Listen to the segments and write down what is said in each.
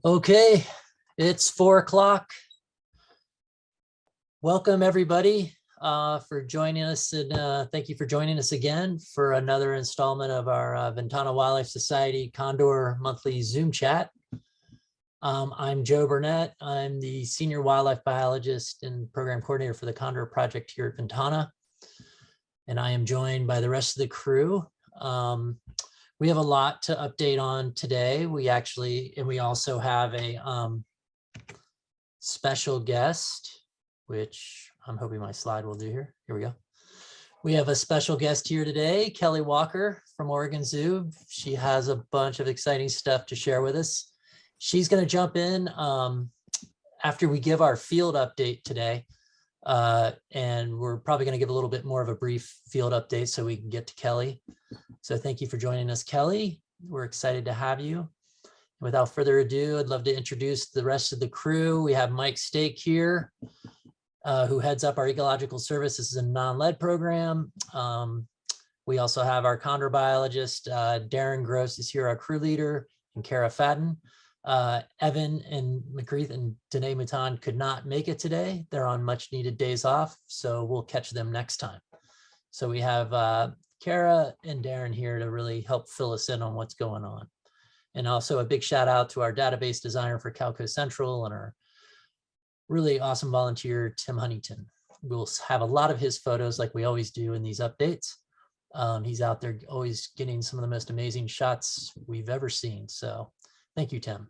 Okay, it's 4 o'clock. Welcome everybody for joining us, and thank you for joining us again for another installment of our Ventana Wildlife Society Condor monthly Zoom chat. I'm Joe Burnett. I'm the senior wildlife biologist and program coordinator for the Condor Project here at Ventana, and I am joined by the rest of the crew. We have a lot to update on today. We also have a special guest, which I'm hoping my slide will do here. Here we go. We have a special guest here today, Kelli Walker from Oakland Zoo. She has a bunch of exciting stuff to share with us. She's going to jump in after we give our field update today. And we're probably going to give a little bit more of a brief field update so we can get to Kelli. So thank you for joining us, Kelli. We're excited to have you. Without further ado, I'd love to introduce the rest of the crew. We have Mike Stake here, who heads up our ecological service. This is a non-lead program. We also have our condor biologist, Darren Gross is here, our crew leader, and Kara Fadden. Evan and McGreeth and Danae Mouton could not make it today. They're on much needed days off, so we'll catch them next time. So we have Kara and Darren here to really help fill us in on what's going on. And also a big shout out to our database designer for Calco Central and our really awesome volunteer, Tim Huntington. We'll have a lot of his photos like we always do in these updates. He's out there always getting some of the most amazing shots we've ever seen. So thank you, Tim.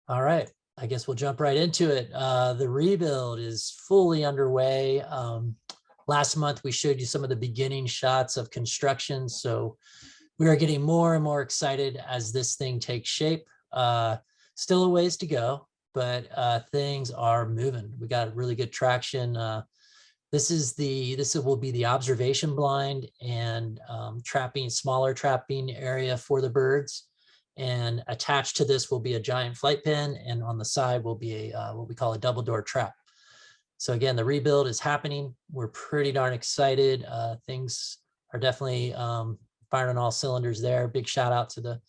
All right, I guess we'll jump right into it. The rebuild is fully underway. Last month, we showed you some of the beginning shots of construction. So we are getting more and more excited as this thing takes shape. Still a ways to go, but things are moving. We got really good traction. This will be the observation blind and smaller trapping area for the birds. And attached to this will be a giant flight pen, and on the side will be a what we call a double door trap. So again, the rebuild is happening. We're pretty darn excited. Things are definitely firing on all cylinders there. Big shout out to the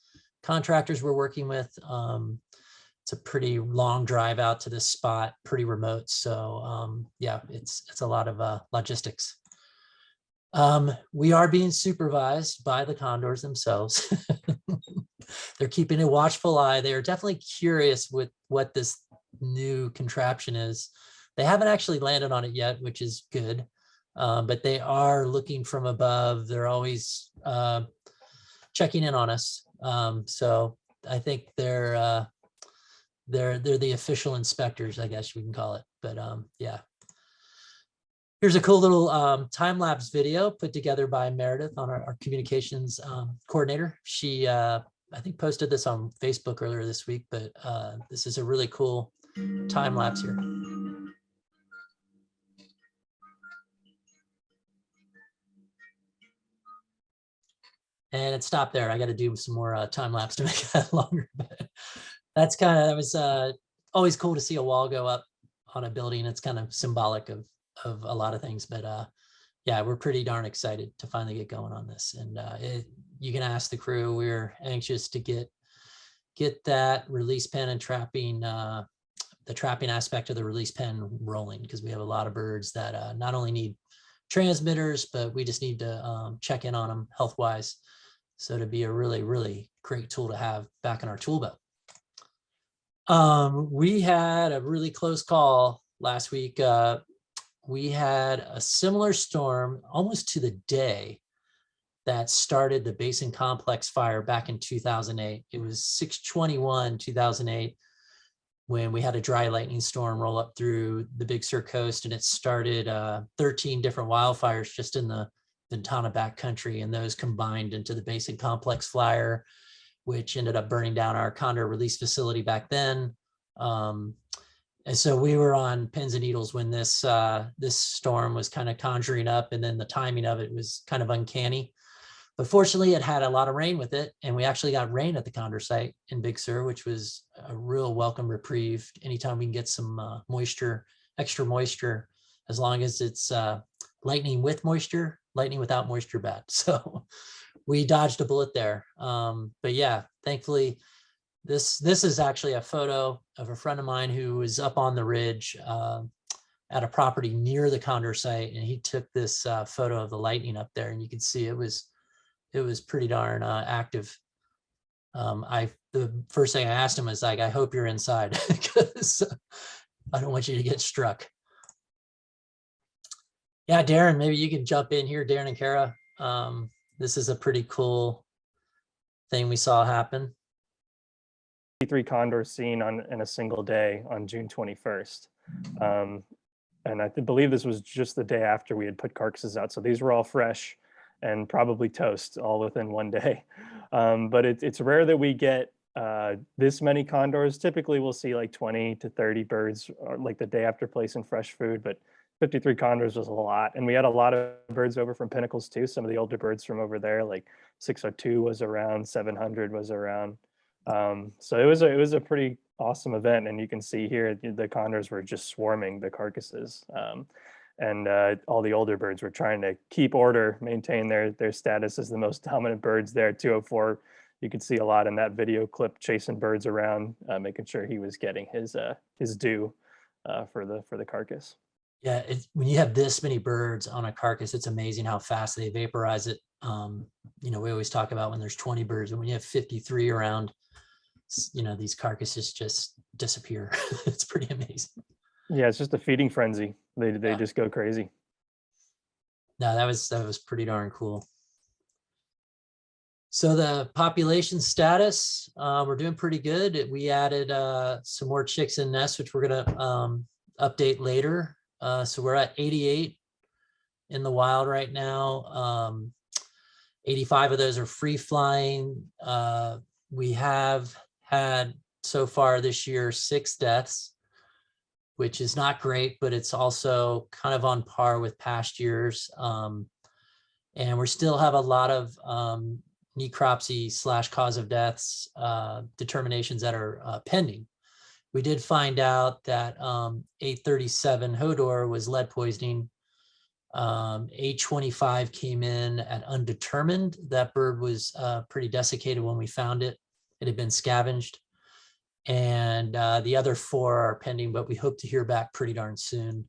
contractors we're working with. It's a pretty long drive out to this spot, pretty remote. So yeah, it's a lot of logistics. We are being supervised by the condors themselves. They're keeping a watchful eye. They are definitely curious with what this new contraption is. They haven't actually landed on it yet, which is good, but they are looking from above. They're always checking in on us. So I think they're the official inspectors, I guess we can call it. But yeah. Here's a cool little time-lapse video put together by Meredith, on our communications coordinator. She, I think, posted this on Facebook earlier this week, but this is a really cool time-lapse here. And it stopped there. I got to do some more time-lapse to make that longer. But that was always cool to see a wall go up on a building. It's kind of symbolic of a lot of things, but yeah, we're pretty darn excited to finally get going on this. And you can ask the crew. We're anxious to get that release pen and trapping, the trapping aspect of the release pen rolling, because we have a lot of birds that not only need transmitters, but we just need to check in on them health-wise. So to be a really, really great tool to have back in our tool belt. We had a really close call last week. We had a similar storm almost to the day that started the Basin Complex fire back in 2008. It was 6/21/2008 when we had a dry lightning storm roll up through the Big Sur coast, and it started 13 different wildfires just in the Ventana backcountry, and those combined into the Basin Complex fire, which ended up burning down our condor release facility back then. And so we were on pins and needles when this storm was kind of conjuring up, and then the timing of it was kind of uncanny. But fortunately, it had a lot of rain with it, and we actually got rain at the condor site in Big Sur, which was a real welcome reprieve. Anytime we can get some moisture, extra moisture, as long as it's lightning with moisture, lightning without moisture bad. So we dodged a bullet there. But yeah, thankfully, This is actually a photo of a friend of mine who was up on the ridge at a property near the Condor site, and he took this photo of the lightning up there, and you can see it was pretty darn active. The first thing I asked him was like, I hope you're inside because I don't want you to get struck. Yeah, Darren, maybe you can jump in here, Darren and Kara. This is a pretty cool thing we saw happen. 3 condors seen in a single day on June 21st. And I believe this was just the day after we had put carcasses out. So these were all fresh and probably toast all within one day. But it's rare that we get this many condors. Typically we'll see like 20 to 30 birds like the day after placing fresh food, but 53 condors was a lot. And we had a lot of birds over from Pinnacles too. Some of the older birds from over there, like 602 was around, 700 was around. So it was a pretty awesome event. And you can see here, the condors were just swarming the carcasses. And all the older birds were trying to keep order, maintain their status as the most dominant birds there. 204, you could see a lot in that video clip, chasing birds around, making sure he was getting his due for the carcass. Yeah, when you have this many birds on a carcass, it's amazing how fast they vaporize it. You know, we always talk about when there's 20 birds, and when you have 53 around, you know, these carcasses just disappear. It's pretty amazing. Yeah, it's just a feeding frenzy. They just go crazy. No, that was pretty darn cool. So the population status, we're doing pretty good. We added some more chicks in nests, which we're gonna update later. So we're at 88 in the wild right now. 85 of those are free flying. We have had so far this year 6 deaths, which is not great, but it's also kind of on par with past years. And we still have a lot of necropsy / cause of deaths determinations that are pending. We did find out that 837 Hodor was lead poisoning. 825 came in at undetermined. That bird was pretty desiccated when we found it. It had been scavenged. And the other 4 are pending, but we hope to hear back pretty darn soon.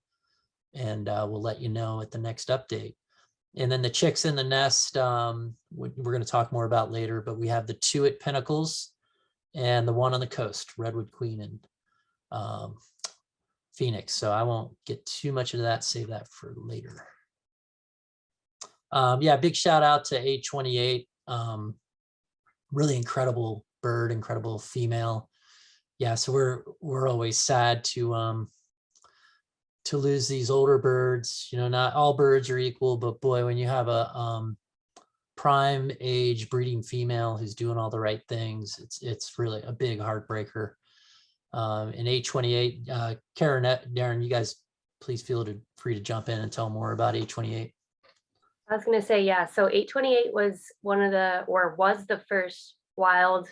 And we'll let you know at the next update. And then the chicks in the nest, we're going to talk more about later, but we have the 2 at Pinnacles and the 1 on the coast, Redwood Queen and Phoenix. So I won't get too much into that, save that for later. Yeah, big shout out to 828. Really incredible bird, incredible female. Yeah, so we're always sad to lose these older birds. You know, not all birds are equal, but boy, when you have a prime age breeding female who's doing all the right things, it's really a big heartbreaker. In 828, Karen, Darren, you guys please feel free to jump in and tell more about 828. I was going to say, yeah, so 828 was was the first wild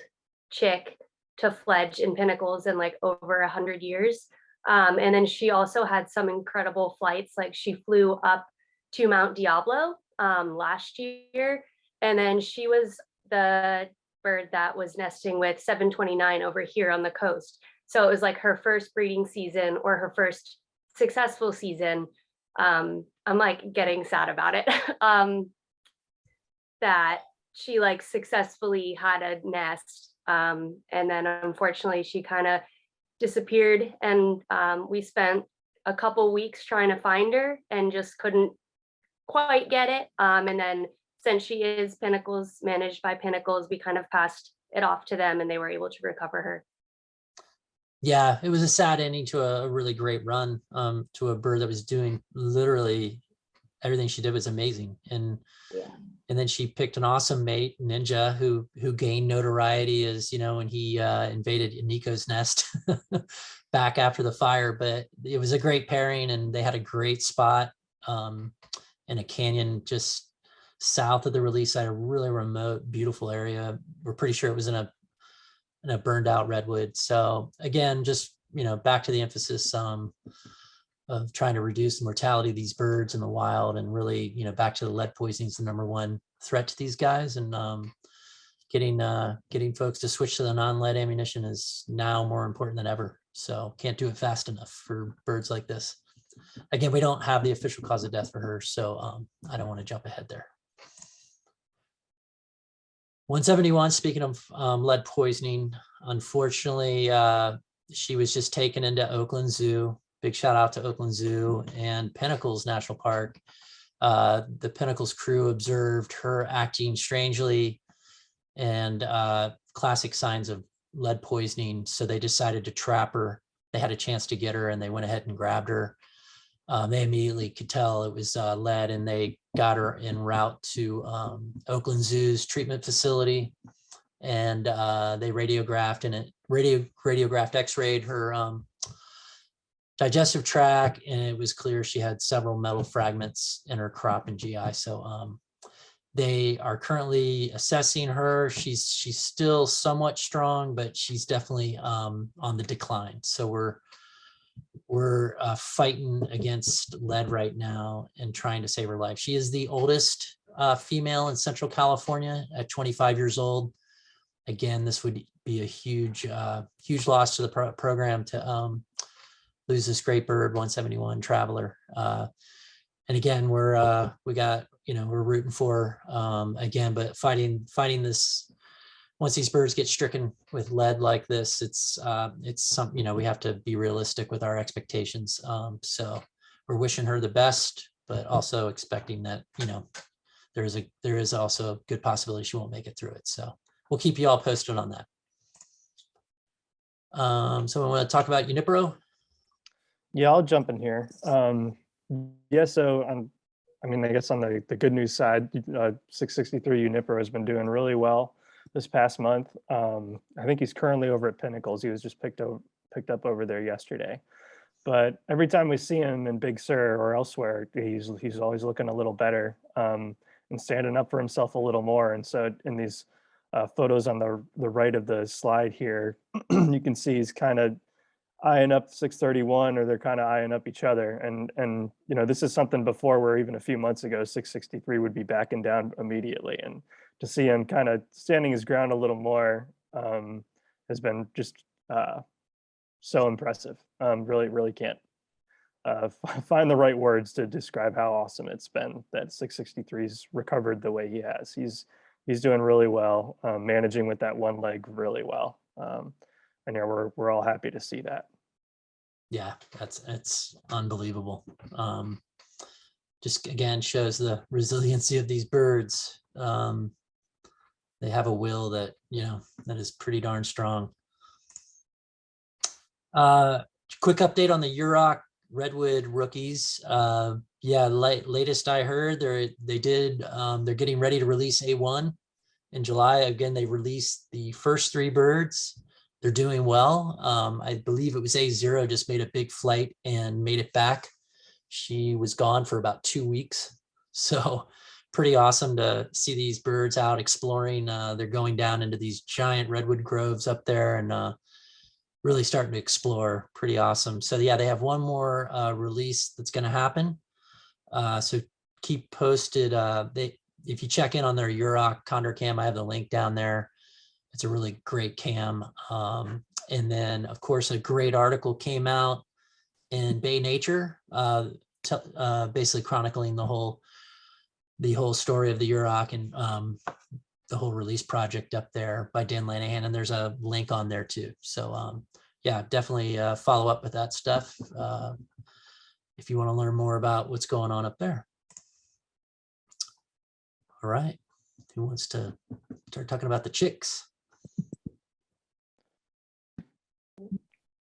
chick to fledge in Pinnacles in like over 100 years. And then she also had some incredible flights. Like she flew up to Mount Diablo last year. And then she was the bird that was nesting with 729 over here on the coast. So it was like her first breeding season or her first successful season. I'm like getting sad about it. That she like successfully had a nest. And then unfortunately she kind of disappeared, and we spent a couple weeks trying to find her and just couldn't quite get it. And then since she is Pinnacles, managed by Pinnacles, we kind of passed it off to them and they were able to recover her. Yeah, it was a sad ending to a really great run, to a bird that was doing literally everything she did was amazing. And yeah. And then she picked an awesome mate, Ninja, who gained notoriety as, you know, when he invaded Nico's nest back after the fire. But it was a great pairing, and they had a great spot in a canyon just south of the release site, a really remote, beautiful area. We're pretty sure it was in a burned out redwood. So again, just, you know, back to the emphasis of trying to reduce the mortality of these birds in the wild, and really, you know, back to the lead poisoning is the #1 threat to these guys. And getting folks to switch to the non-lead ammunition is now more important than ever. So can't do it fast enough for birds like this. Again, we don't have the official cause of death for her, so I don't want to jump ahead there. 171, speaking of lead poisoning, unfortunately, she was just taken into Oakland Zoo. Big shout out to Oakland Zoo and Pinnacles National Park. The Pinnacles crew observed her acting strangely and classic signs of lead poisoning. So they decided to trap her. They had a chance to get her and they went ahead and grabbed her. They immediately could tell it was lead, and they got her en route to Oakland Zoo's treatment facility, and they radiographed and radiographed X-rayed her digestive tract, and it was clear she had several metal fragments in her crop and GI. So they are currently assessing her. She's still somewhat strong, but she's definitely on the decline. So we're fighting against lead right now and trying to save her life. She is the oldest female in Central California at 25 years old. Again, this would be a huge loss to the program to lose this great bird, 171 Traveler. And again, we're rooting for again, but fighting this. Once these birds get stricken with lead like this, it's something, we have to be realistic with our expectations. So we're wishing her the best, but also expecting that, there is also a good possibility she won't make it through it. So we'll keep you all posted on that. So I want to talk about Junipero. Yeah, I'll jump in here. Yeah, so I guess on the good news side, 663 Junipero has been doing really well this past month. I think he's currently over at Pinnacles. He was just picked up over there yesterday. But every time we see him in Big Sur or elsewhere, he's always looking a little better and standing up for himself a little more. And so in these photos on the right of the slide here, you can see he's kind of eyeing up 631, or they're kind of eyeing up each other. And this is something before where even a few months ago, 663 would be backing down immediately. And to see him kind of standing his ground a little more has been just so impressive. Really can't find the right words to describe how awesome it's been that 663's recovered the way he has. He's doing really well, managing with that one leg really well. And yeah, we're all happy to see that. Yeah, it's unbelievable. Just again shows the resiliency of these birds. They have a will that that is pretty darn strong. Quick update on the Yurok redwood rookies. Yeah, latest I heard, they're getting ready to release A1 in July. Again, they released the first 3 birds. They're doing well. I believe it was A0 just made a big flight and made it back. She was gone for about 2 weeks. So pretty awesome to see these birds out exploring. They're going down into these giant redwood groves up there and really starting to explore. Pretty awesome. So yeah, they have one more release that's going to happen. So keep posted. If you check in on their Yurok Condor Cam, I have the link down there. It's a really great cam. And then, of course, a great article came out in Bay Nature, basically chronicling the whole story of the Yurok and the whole release project up there by Dan Lanahan. And there's a link on there too. So yeah, definitely follow up with that stuff if you want to learn more about what's going on up there. All right. Who wants to start talking about the chicks?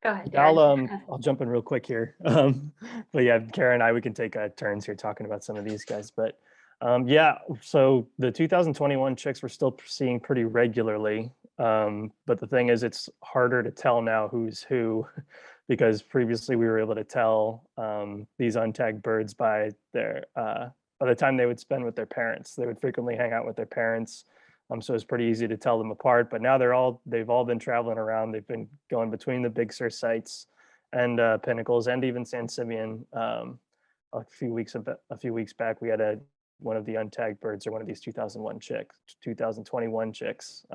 Go ahead, Darren. I'll jump in real quick here. But yeah, Kara and I, we can take turns here talking about some of these guys. But yeah, so the 2021 chicks we're still seeing pretty regularly. But the thing is, it's harder to tell now who's who, because previously we were able to tell these untagged birds by the time they would spend with their parents. They would frequently hang out with their parents. So it's pretty easy to tell them apart, but now they've all been traveling around. They've been going between the Big Sur sites and Pinnacles and even San Simeon. A few weeks back, we had a one of the untagged birds or one of these 2021 chicks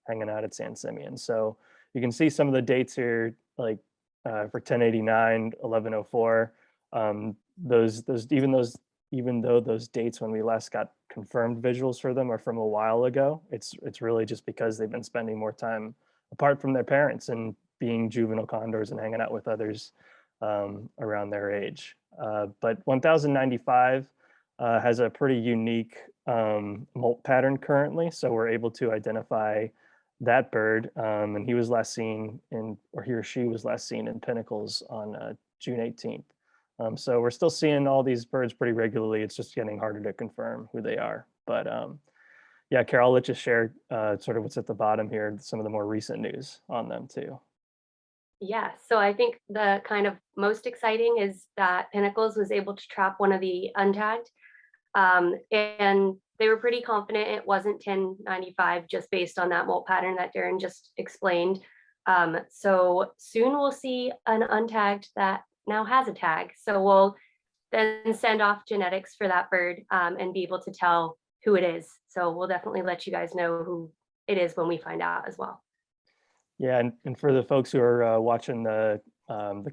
hanging out at San Simeon. So you can see some of the dates here, like for 1089, 1104. Even though those dates when we last got confirmed visuals for them are from a while ago, it's really just because they've been spending more time apart from their parents and being juvenile condors and hanging out with others around their age. But 1095 has a pretty unique molt pattern currently, so we're able to identify that bird, and he was last seen he or she was last seen in Pinnacles on June 18th. So we're still seeing all these birds pretty regularly. It's just getting harder to confirm who they are. But yeah, Carol, I'll let you share sort of what's at the bottom here, some of the more recent news on them too. Yeah, so I think the kind of most exciting is that Pinnacles was able to trap one of the untagged. And they were pretty confident it wasn't 1095 just based on that molt pattern that Darren just explained. So soon we'll see an untagged that now has a tag. So we'll then send off genetics for that bird and be able to tell who it is. So we'll definitely let you guys know who it is when we find out as well. Yeah, and for the folks who are watching the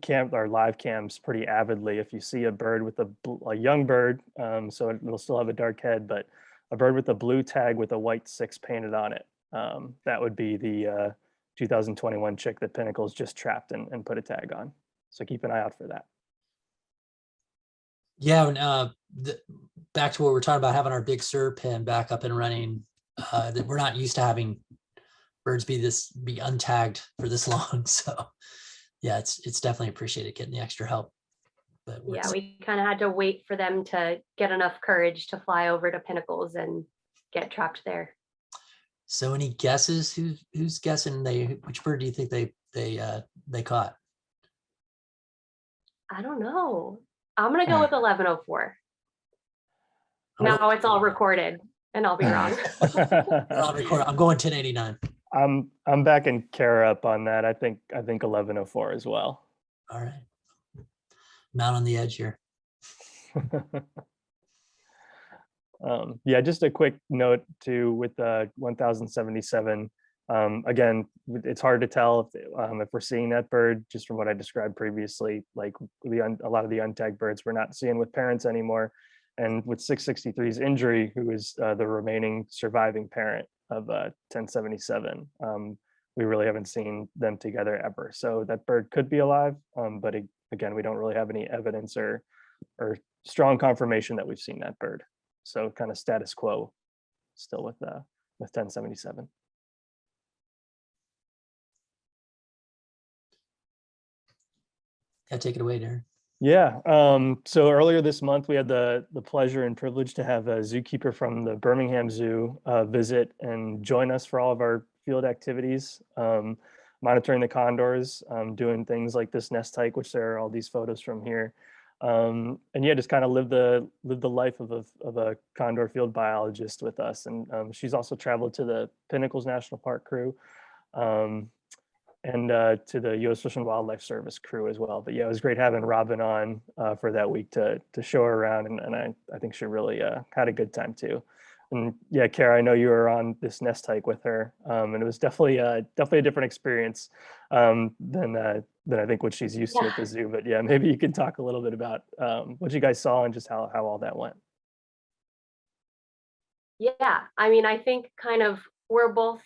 camp, our live cams pretty avidly, if you see a bird with a young bird, so it'll still have a dark head, but a bird with a blue tag with a white 6 painted on it, that would be the 2021 chick that Pinnacles just trapped and put a tag on. So keep an eye out for that. Yeah, and back to what we're talking about, having our big SIR pin back up and running. That we're not used to having birds be untagged for this long. So yeah, it's definitely appreciated getting the extra help. But yeah, we kind of had to wait for them to get enough courage to fly over to Pinnacles and get trapped there. So any guesses? Who's guessing which bird do you think they caught? I don't know. I'm gonna go with 1104. Now it's all recorded, and I'll be wrong. I'm going 1089. I'm backing Kara up on that. I think 1104 as well. All right. Not on the edge here. Yeah, just a quick note too with the 1077. Again, it's hard to tell if we're seeing that bird just from what I described previously. Like a lot of the untagged birds we're not seeing with parents anymore. And with 663's injury, who is the remaining surviving parent of 1077, we really haven't seen them together ever. So that bird could be alive, but again, we don't really have any evidence or strong confirmation that we've seen that bird. So kind of status quo still with 1077. Yeah, take it away, Darren. Yeah. So earlier this month, we had the pleasure and privilege to have a zookeeper from the Birmingham Zoo visit and join us for all of our field activities, monitoring the condors, doing things like this nest hike, which there are all these photos from here. And yeah, just kind of live the life of a condor field biologist with us. And she's also traveled to the Pinnacles National Park crew. And to the U.S. Fish and Wildlife Service crew as well. But yeah, it was great having Robin on for that week to show her around, and I think she really had a good time too. And yeah, Kara, I know you were on this nest hike with her, and it was definitely a different experience than I think what she's used to at the zoo. But yeah, maybe you could talk a little bit about what you guys saw and just how all that went. Yeah, I mean, I think kind of we're both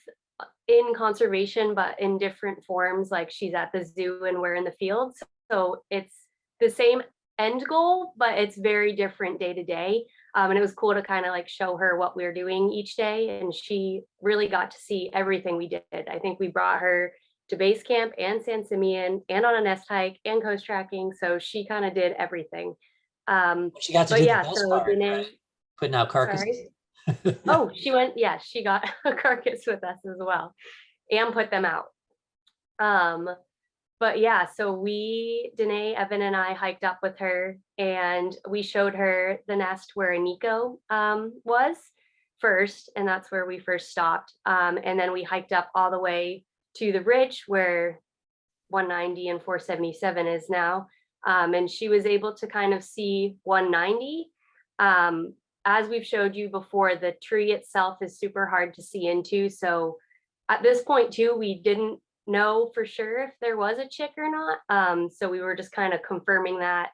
in conservation, but in different forms. Like she's at the zoo and we're in the field. So it's the same end goal, but it's very different day to day. And it was cool to kind of like show her what we're doing each day. And she really got to see everything we did. I think we brought her to base camp and San Simeon and on a nest hike and coast tracking. So she kind of did everything. She got to do the best part, right? Putting out carcasses. Sorry. Oh, she went, yeah, she got a carcass with us as well and put them out. But yeah, so Danae, Evan, and I hiked up with her and we showed her the nest where a Nico was first, and that's where we first stopped. And then we hiked up all the way to the ridge where 190 and 477 is now. And she was able to kind of see 190. as we've showed you before, the tree itself is super hard to see into. So at this point too, we didn't know for sure if there was a chick or not. So we were just kind of confirming that,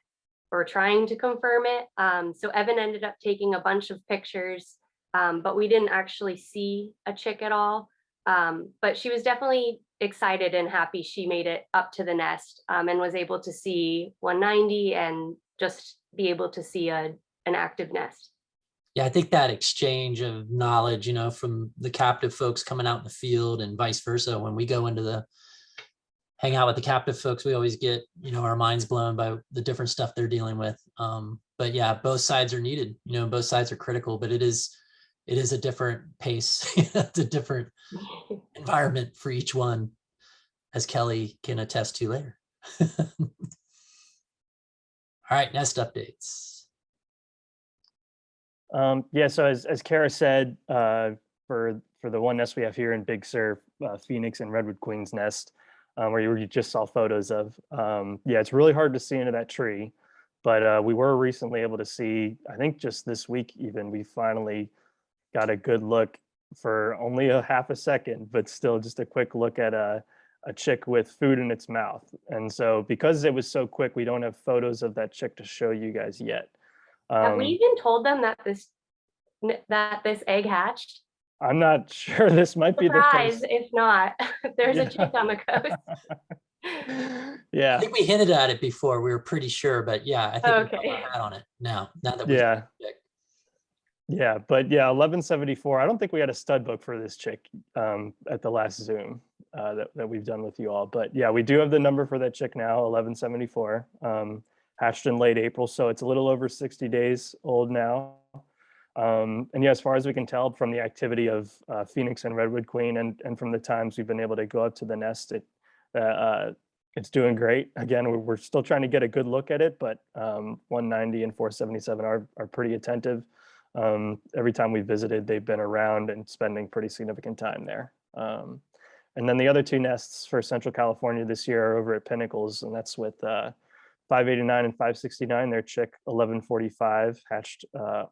or trying to confirm it. So Evan ended up taking a bunch of pictures, but we didn't actually see a chick at all. But she was definitely excited and happy she made it up to the nest, and was able to see 190 and just be able to see an active nest. Yeah, I think that exchange of knowledge, you know, from the captive folks coming out in the field and vice versa, when we go into the hang out with the captive folks, we always get, you know, our minds blown by the different stuff they're dealing with. But yeah, both sides are needed, you know, both sides are critical, but it is a different pace. It's a different environment for each one, as Kelly can attest to later. All right, nest updates. Yeah, so as Kara said, for the one nest we have here in Big Sur, Phoenix and Redwood Queen's nest, where you just saw photos of, yeah, it's really hard to see into that tree, but we were recently able to see, I think just this week even, we finally got a good look for only a half a second, but still just a quick look at a chick with food in its mouth. And so because it was so quick, we don't have photos of that chick to show you guys yet. Have we even told them that this egg hatched? I'm not sure. This might be the Surprise, first. if not, there's a chick on the coast. I Yeah, think we hinted at it before. We were pretty sure, but yeah, I think we Okay. got our hat on it now that we yeah, yeah. But yeah, 1174. I don't think we had a stud book for this chick at the last Zoom that we've done with you all. But yeah, we do have the number for that chick now, 1174. Hatched in late April, so it's a little over 60 days old now. And yeah, as far as we can tell from the activity of Phoenix and Redwood Queen, and from the times we've been able to go up to the nest, it's doing great. Again, we're still trying to get a good look at it, but 190 and 477 are pretty attentive. Every time we visited, they've been around and spending pretty significant time there. And then the other two nests for Central California this year are over at Pinnacles, and that's with 589 and 569, their chick 1145 hatched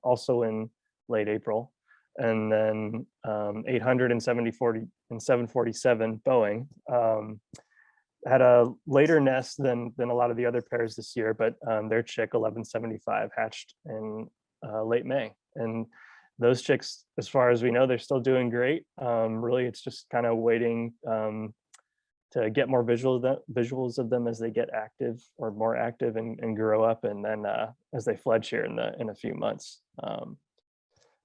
also in late April. And then 800 and 747 Boeing had a later nest than a lot of the other pairs this year, but their chick 1175 hatched in late May. And those chicks, as far as we know, they're still doing great. Really, it's just kind of waiting to get more visuals of them as they get active or more active and grow up, and then as they fledge here in a few months.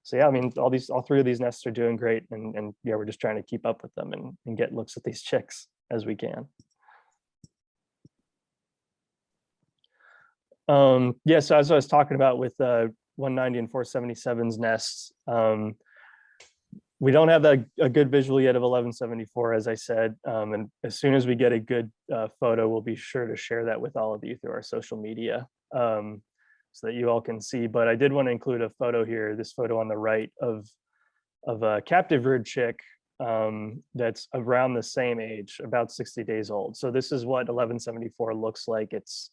So yeah, I mean, all three of these nests are doing great, and yeah, we're just trying to keep up with them and get looks at these chicks as we can. Yeah, so as I was talking about with 190 and 477's nests, we don't have a good visual yet of 1174, as I said. And as soon as we get a good photo, we'll be sure to share that with all of you through our social media so that you all can see. But I did want to include a photo here, this photo on the right of a captive reared chick that's around the same age, about 60 days old. So this is what 1174 looks like. It's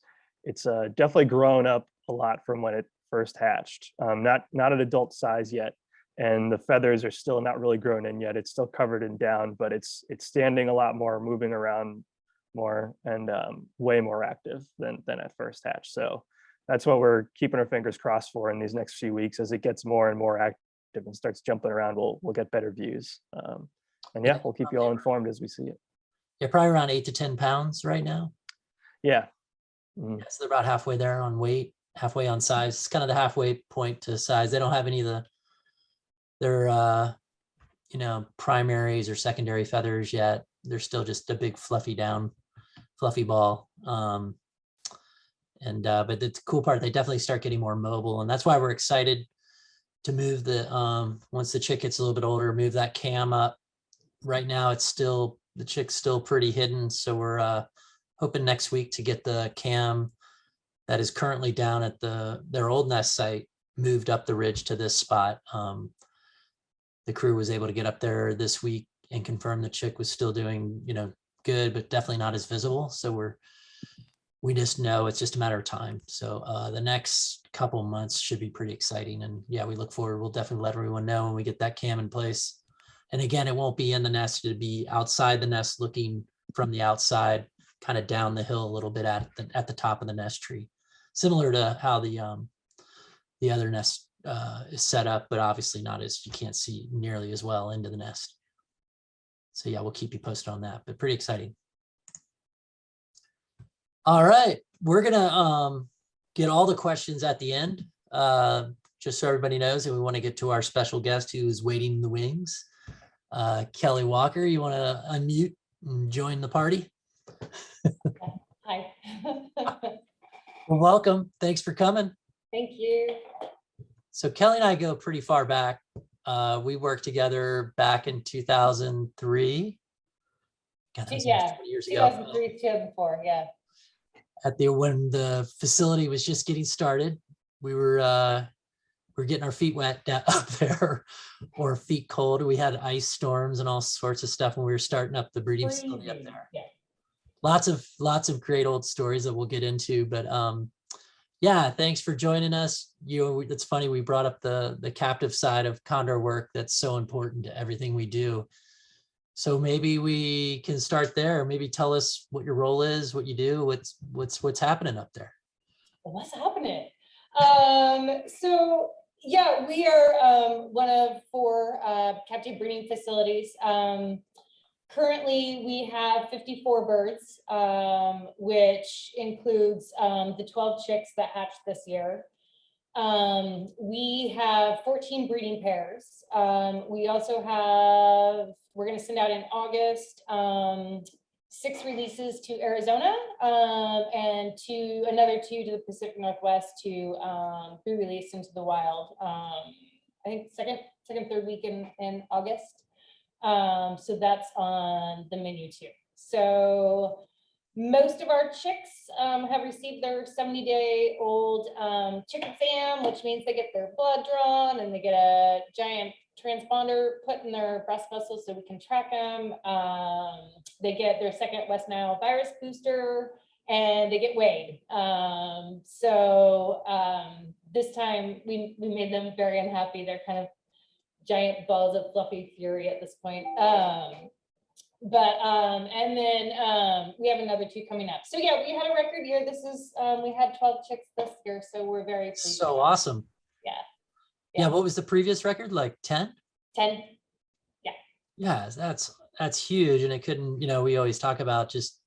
definitely grown up a lot from when it first hatched. Not at adult size yet. And the feathers are still not really grown in yet. It's still covered in down, but it's standing a lot more, moving around more, and way more active than at first hatch. So that's what we're keeping our fingers crossed for in these next few weeks. As it gets more and more active and starts jumping around, we'll get better views. And yeah, we'll keep you all informed as we see it. Yeah, probably around 8 to 10 pounds right now. Yeah. So they're about halfway there on weight, halfway on size. It's kind of the halfway point to size. They don't have any of their you know, primaries or secondary feathers yet. They're still just a big fluffy ball. But the cool part, they definitely start getting more mobile, and that's why we're excited to move the once the chick gets a little bit older, move that cam up. Right now it's still, the chick's still pretty hidden, so we're hoping next week to get the cam that is currently down at their old nest site moved up the ridge to this spot. The crew was able to get up there this week and confirm the chick was still doing, you know, good, but definitely not as visible. So we're we just know it's just a matter of time. So the next couple months should be pretty exciting. And yeah, we look forward. We'll definitely let everyone know when we get that cam in place. And again, it won't be in the nest. It'll be outside the nest, looking from the outside, kind of down the hill a little bit at the top of the nest tree, similar to how the other nest is set up, but obviously not as, you can't see nearly as well into the nest. So yeah, we'll keep you posted on that, but pretty exciting. All right, we're gonna get all the questions at the end, just so everybody knows, and we want to get to our special guest who's waiting in the wings. Kelli Walker, you want to unmute and join the party? Hi. Well, welcome. Thanks for coming. Thank you. So Kelli and I go pretty far back. We worked together back in 2003. God, that was almost 20 years ago. 2003, 2004, yeah. When the facility was just getting started. We were getting our feet wet up there, or feet cold. We had ice storms and all sorts of stuff when we were starting up the breeding facility up there. Yeah. Lots of great old stories that we'll get into, but yeah, thanks for joining us. It's funny, we brought up the captive side of condor work. That's so important to everything we do. So maybe we can start there. Maybe tell us what your role is, what you do, what's happening up there. What's happening? So yeah, we are one of 4 captive breeding facilities. Currently, we have 54 birds, which includes the 12 chicks that hatched this year. We have 14 breeding pairs. We also have, we're going to send out in August, 6 releases to Arizona, and another 2 to the Pacific Northwest to be released into the wild. I think second, third week in August. So that's on the menu too. So most of our chicks have received their 70-day-old chick exam, which means they get their blood drawn and they get a giant transponder put in their breast vessels so we can track them. They get their second West Nile virus booster and they get weighed. This time we made them very unhappy. They're kind of giant balls of fluffy fury at this point. And then we have another 2 coming up. So yeah, we had a record year. This is, we had 12 chicks this year, so we're very pleased. So awesome. Yeah. Yeah, what was the previous record? Like 10? 10. Yeah. Yeah, that's huge. And it couldn't, we always talk about just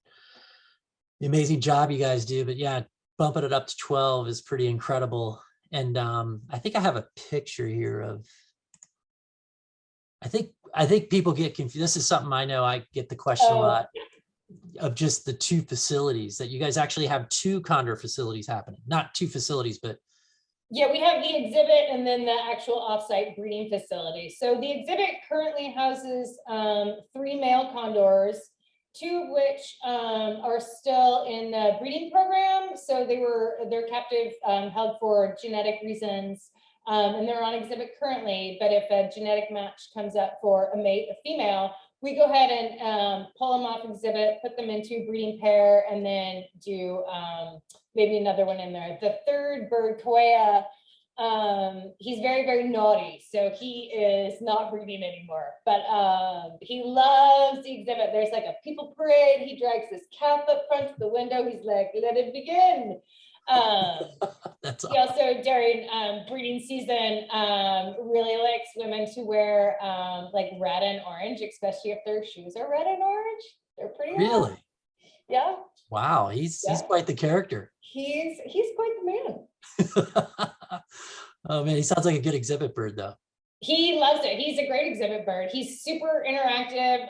the amazing job you guys do, but yeah, bumping it up to 12 is pretty incredible. And I think I have a picture here of, I think people get confused. This is something I know I get the question a lot of, just the 2 facilities, that you guys actually have 2 condor facilities happening, not 2 facilities, but. Yeah, we have the exhibit and then the actual offsite breeding facility. So the exhibit currently houses 3 male condors, 2 of which are still in the breeding program. So they're captive, held for genetic reasons. And they're on exhibit currently, but if a genetic match comes up for a mate, a female, we go ahead and pull them off exhibit, put them into breeding pair, and then do maybe another one in there. The 3rd bird, Koea, he's very, very naughty, so he is not breeding anymore, but he loves the exhibit. There's like a people parade. He drags his calf up front to the window. He's like, let it begin. That's He also during breeding season really likes women to wear like red and orange, especially if their shoes are red and orange. They're pretty really hot. Yeah. Wow, he's quite the character. He's quite the man. Oh man, he sounds like a good exhibit bird though. He loves it. He's a great exhibit bird. He's super interactive.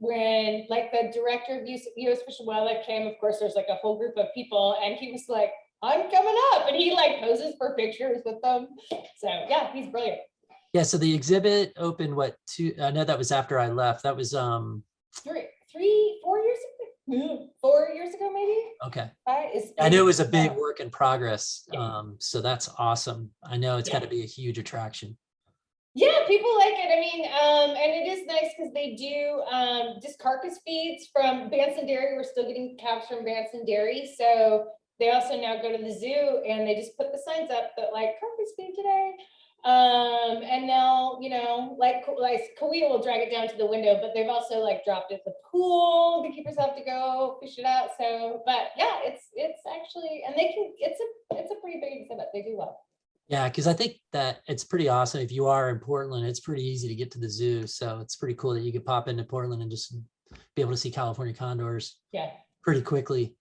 When like the director of U.S. Fish and Wildlife came, of course, there's like a whole group of people, and he was like, "I'm coming up," and he like poses for pictures with them. So yeah, he's brilliant. Yeah. So the exhibit opened what? I know that was after I left. That was 4 years ago. 4 years ago, maybe. Okay. I knew it was a big work in progress. Yeah. So that's awesome. I know it's Yeah. got to be a huge attraction. Yeah, people like it. I mean, and it is nice because they do just carcass feeds from Banson Dairy. We're still getting calves from Banson Dairy. So they also now go to the zoo and they just put the signs up that like carcass feed today. And now, you know, like Kauai will drag it down to the window, but they've also like dropped it at the pool. The keepers have to go fish it out. So, but yeah, it's actually, and they can, it's a pretty big exhibit. They do well. Yeah, because I think that it's pretty awesome. If you are in Portland, it's pretty easy to get to the zoo. So it's pretty cool that you could pop into Portland and just be able to see California condors Yeah. pretty quickly.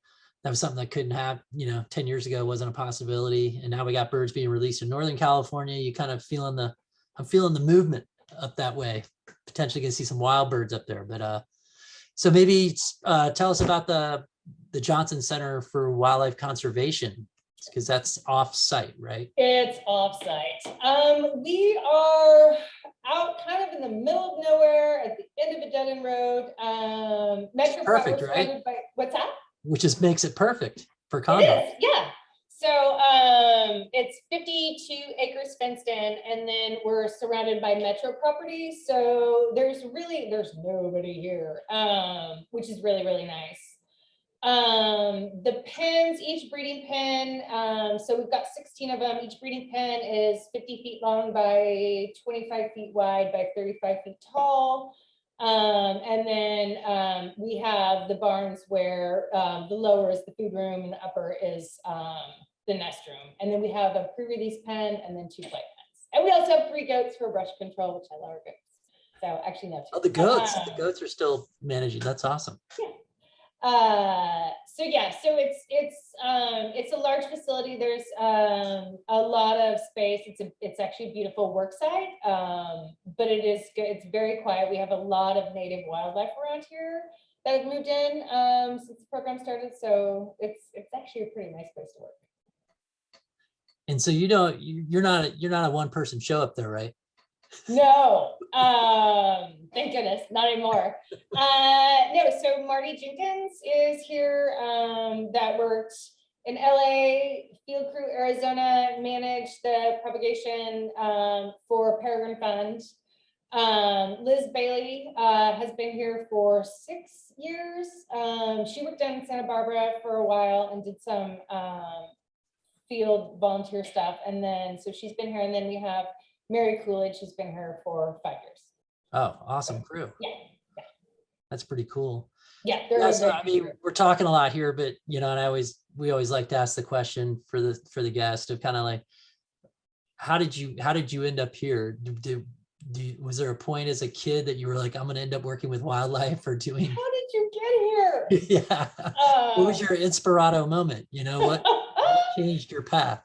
That was something that couldn't have, 10 years ago wasn't a possibility. And now we got birds being released in Northern California. You kind of I'm feeling the movement up that way. Potentially gonna see some wild birds up there. But so maybe tell us about the Jonsson Center for Wildlife Conservation, because that's off-site, right? It's off-site. We are out kind of in the middle of nowhere at the end of a dead-end road. Metro Perfect, was right? founded by, what's that? Which just makes it perfect for It condor. is, yeah. So it's 52 acres fenced in, and then we're surrounded by metro properties. So there's nobody here, which is really, really nice. The pens, each breeding pen, so we've got 16 of them. Each breeding pen is 50 feet long by 25 feet wide by 35 feet tall. And then we have the barns where the lower is the food room and the upper is the nest room. And then we have a pre-release pen and then 2 flight pens. And we also have 3 goats for brush control, which I love our goats. So actually no. Oh, the goats are still managing. That's awesome. Yeah. So yeah, so it's a large facility. There's a lot of space. It's actually a beautiful work site, but it is good. It's very quiet. We have a lot of native wildlife around here that have moved in since the program started. So it's actually a pretty nice place to work. And so you're not a one-person show up there, right? No, thank goodness, not anymore. No, so Marty Jenkins is here, that worked in LA, Field Crew, Arizona, managed the propagation for Peregrine Fund. Liz Bailey has been here for 6 years. She worked down in Santa Barbara for a while and did some field volunteer stuff. And then, so she's been here, and then we have Mary Coolidge, who's been here for 5 years. Oh, awesome crew. Yeah. That's pretty cool. Yeah. Yeah, so, I mean, we're talking a lot here, but and we always like to ask the question for the guest of kind of like, how did you end up here? Was there a point as a kid that you were like, I'm going to end up working with wildlife or doing? How did you get here? Yeah. What was your inspirato moment? What changed your path?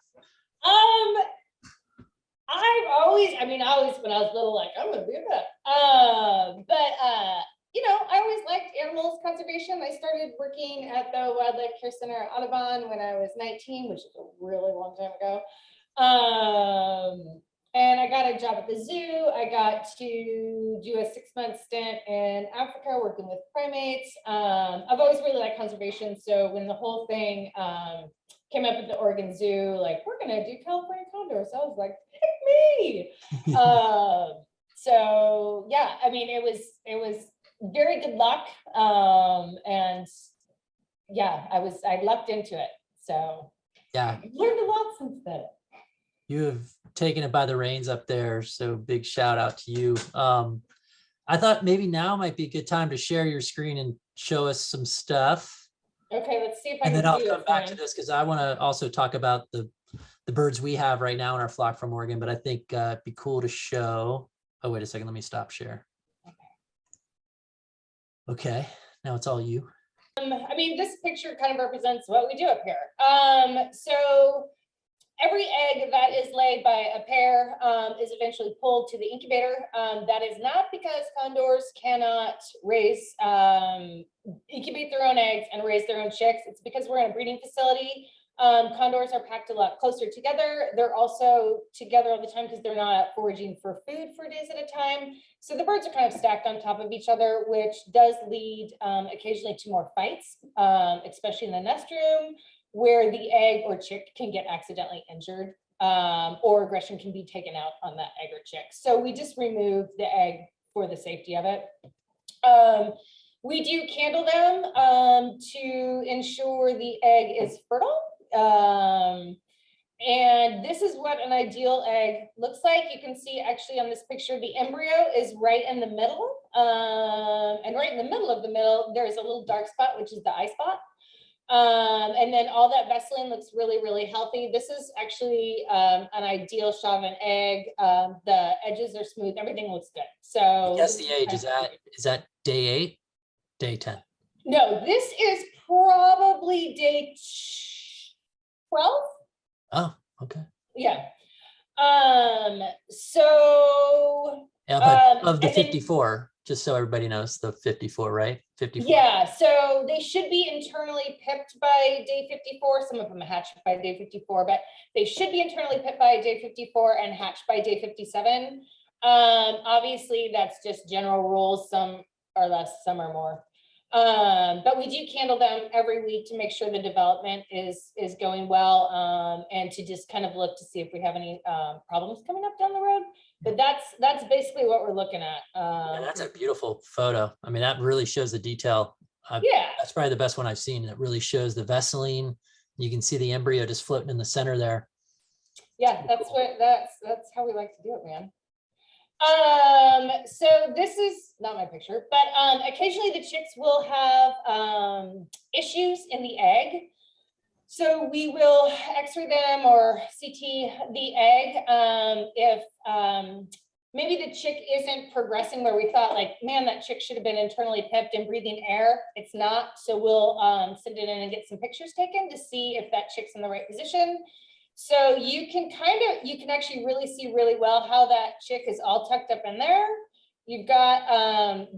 I always, when I was little, like, I'm gonna do that. I always liked animals conservation. I started working at the Wildlife Care Center at Audubon when I was 19, which is a really long time ago. And I got a job at the zoo. I got to do a 6-month stint in Africa working with primates. I've always really liked conservation. So when the whole thing came up at the Oregon Zoo, like, we're gonna do California condors, I was like, pick me. So yeah, I mean, it was very good luck. And yeah, I lucked into it. So yeah, I've learned a lot since then. You have taken it by the reins up there. So big shout out to you. I thought maybe now might be a good time to share your screen and show us some stuff. Okay, let's see if I And can then I'll do come it, back to Fran. this because I want to also talk about the birds we have right now in our flock from Oregon, but I think it'd be cool to show. Oh, wait a second. Let me stop share. Okay, now it's all you. I mean, this picture kind of represents what we do up here. So every egg that is laid by a pair is eventually pulled to the incubator. That is not because condors cannot incubate their own eggs and raise their own chicks. It's because we're in a breeding facility. Condors are packed a lot closer together. They're also together all the time because they're not foraging for food for days at a time. So the birds are kind of stacked on top of each other, which does lead occasionally to more fights, especially in the nest room, where the egg or chick can get accidentally injured. or aggression can be taken out on that egg or chick. So we just remove the egg for the safety of it. We do candle them to ensure the egg is fertile. And this is what an ideal egg looks like. You can see actually on this picture, the embryo is right in the middle. And right in the middle of the middle, there's a little dark spot, which is the eye spot. And then all that vessel looks really, really healthy. This is actually an ideal shot of an egg. The edges are smooth, everything looks good. So Guess the age, is that day 8, day 10? No, this is probably day 12. Oh, okay. Yeah. So Yeah, but of the and then- 54, just so everybody knows, the 54, right? 54. Yeah, so they should be internally pipped by day 54. Some of them hatch by day 54, but they should be internally pipped by day 54 and hatched by day 57. Obviously, that's just general rules. Some are less, some are more. But we do candle them every week to make sure the development is going well, and to just kind of look to see if we have any problems coming up down the road. But that's basically what we're looking at. And that's a beautiful photo. I mean, that really shows the detail. Yeah. That's probably the best one I've seen. It really shows the vesseline. You can see the embryo just floating in the center there. Yeah, that's how we like to do it, man. So this is not my picture, but occasionally the chicks will have issues in the egg. So we will X-ray them or CT the egg if maybe the chick isn't progressing where we thought, like, man, that chick should have been internally pipped and breathing air. It's not. So we'll send it in and get some pictures taken to see if that chick's in the right position. So you can actually really see really well how that chick is all tucked up in there. You've got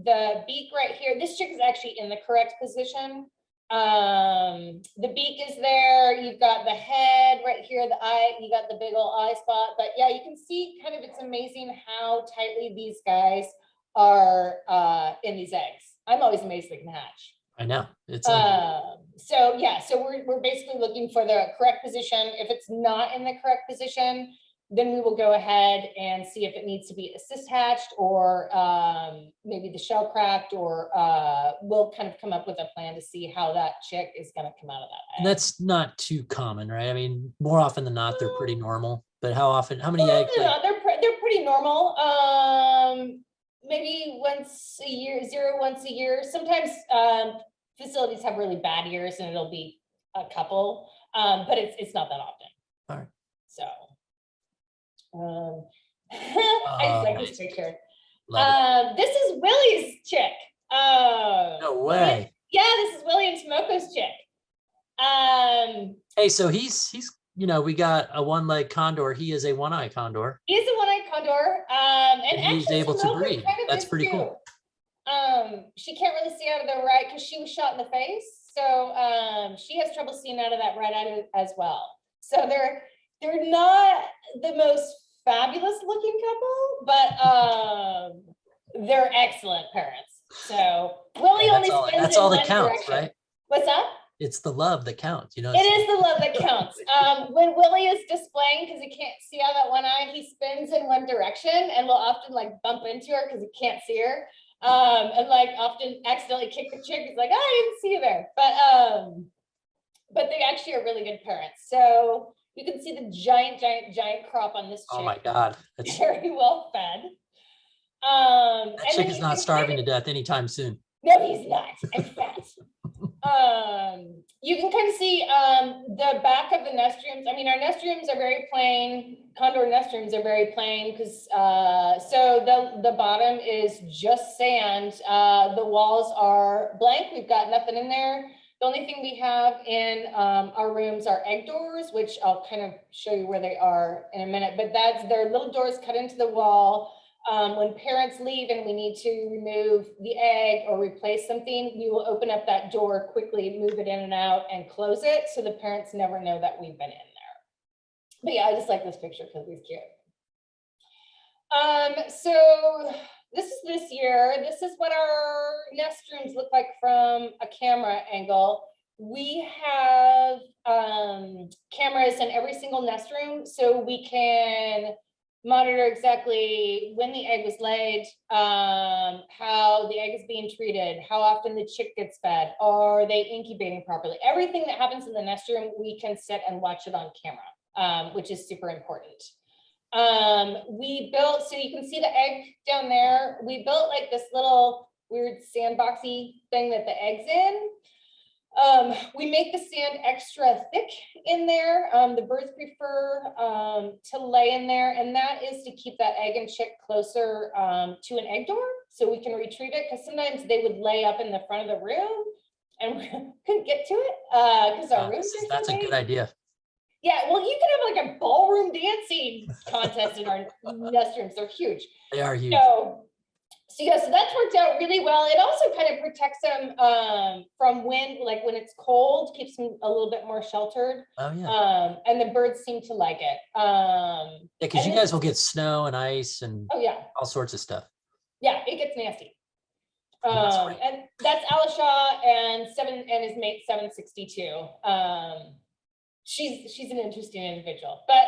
the beak right here. This chick is actually in the correct position. The beak is there. You've got the head right here, the eye, you got the big old eye spot. But yeah, you can see kind of, it's amazing how tightly these guys are in these eggs. I'm always amazed they can hatch. I know. It's so yeah, so we're basically looking for the correct position. If it's not in the correct position, then we will go ahead and see if it needs to be assist hatched or maybe the shell cracked, or we'll kind of come up with a plan to see how that chick is going to come out of that egg. and that's not too common, right? I mean, more often than not, they're pretty normal. But how many eggs? They're pretty normal. Maybe once a year, once a year. Sometimes facilities have really bad years and it'll be a couple, but it's not that often. All right. So I just like this picture. This is Willie's chick. No way. Yeah, this is Willie and Tomoko's chick. Hey, so he's we got a one-leg condor. He is a one-eye condor. He's a one-eyed condor. And he's actually able to Tomoko breed. kind of That's is pretty too. cool. She can't really see out of the right because she was shot in the face. So she has trouble seeing out of that right eye as well. So they're not the most fabulous looking couple, but they're excellent parents. So Willie only spends that's in all that one counts, direction. right? What's that? It's the love that counts, It is the love that counts. When Willie is displaying, because he can't see out that one eye, he spins in one direction and will often like bump into her because he can't see her. And like often accidentally kick the chick. He's like, oh, I didn't see you there. But they actually are really good parents. So you can see the giant crop on this chick. Oh my God. That's, Very well fed. that chick is not starving to death anytime soon. No, he's not. And fat. You can kind of see the back of the nest rooms. I mean, our nest rooms are very plain. Condor nest rooms are very plain because so the bottom is just sand. The walls are blank. We've got nothing in there. The only thing we have in our rooms are egg doors, which I'll kind of show you where they are in a minute. But they're little doors cut into the wall. When parents leave and we need to remove the egg or replace something, we will open up that door quickly, move it in and out, and close it so the parents never know that we've been in there. But yeah, I just like this picture because he's cute. So this is this year. This is what our nest rooms look like from a camera angle. We have cameras in every single nest room, so we can monitor exactly when the egg was laid, how the egg is being treated, how often the chick gets fed, are they incubating properly? Everything that happens in the nest room, we can sit and watch it on camera, which is super important. We built, so you can see the egg down there. We built like this little weird sandboxy thing that the egg's in. We make the sand extra thick in there. The birds prefer to lay in there, and that is to keep that egg and chick closer to an egg door so we can retrieve it, because sometimes they would lay up in the front of the room and we couldn't get to it because our rooms are so That's a big. good idea. Yeah, well, you can have like a ballroom dancing contest in our nest rooms. They're huge. They are huge. So yeah, so that's worked out really well. It also kind of protects them from wind, like when it's cold, keeps them a little bit more sheltered. Oh yeah. And the birds seem to like it. Yeah, because you and guys will get snow and ice and Oh yeah, all sorts of stuff. yeah, it gets nasty. That's great. And that's Alisha and his mate 762. She's an interesting individual, but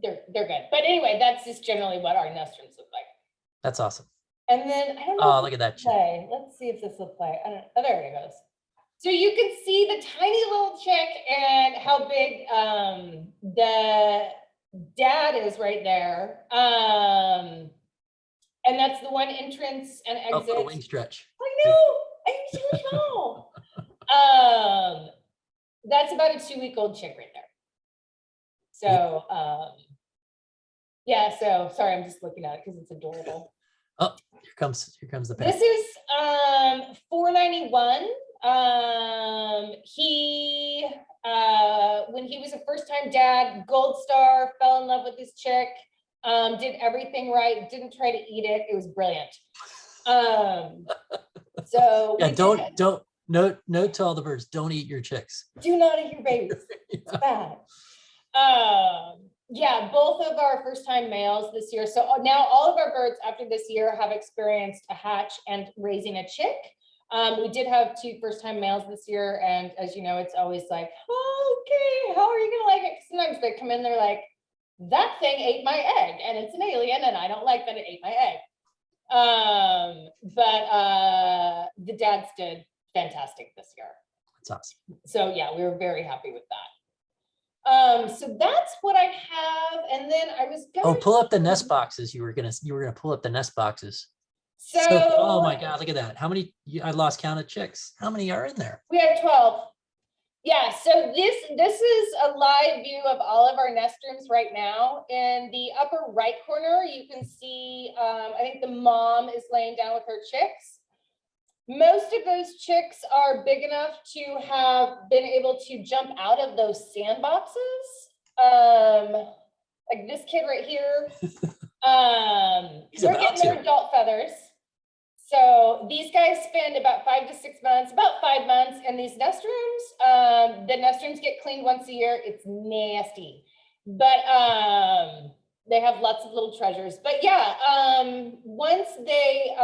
they're good. But anyway, that's just generally what our nest rooms look like. That's awesome. And then I don't know. Oh, if look at this that will chick. play. Let's see if this will play. I don't. Oh, there it goes. So you can see the tiny little chick and how big the dad is right there. And that's the one entrance and Oh, exit. the wing stretch. I know. I'm so small. That's about a 2-week-old chick right there. So yeah. So sorry, I'm just looking at it because it's adorable. Oh, here comes the pen. This is 491. He when he was a first-time dad, gold star, fell in love with this chick, did everything right, didn't try to eat it. It was brilliant. So Yeah, don't note to all the birds, don't eat your chicks. do not eat your babies. It's bad. Yeah, both of our first-time males this year. So now all of our birds after this year have experienced a hatch and raising a chick. We did have 2 first-time males this year, and as you know, it's always like, oh, okay, how are you gonna like it? Sometimes they come in, they're like, that thing ate my egg, and it's an alien, and I don't like that it ate my egg. But the dads did fantastic this year. That's awesome. So yeah, we were very happy with that. So that's what I have, and then I was going. Oh, pull up the nest boxes. You were gonna pull up the nest boxes. So, oh my God, look at that. How many? I lost count of chicks. How many are in there? We have 12. Yeah, so this is a live view of all of our nest rooms right now. In the upper right corner, you can see, I think the mom is laying down with her chicks. Most of those chicks are big enough to have been able to jump out of those sandboxes. Like this kid right here. They're getting their adult feathers. So these guys spend about 5 to 6 months, about 5 months in these nest rooms. The nest rooms get cleaned once a year. It's nasty, but they have lots of little treasures. But yeah, once they,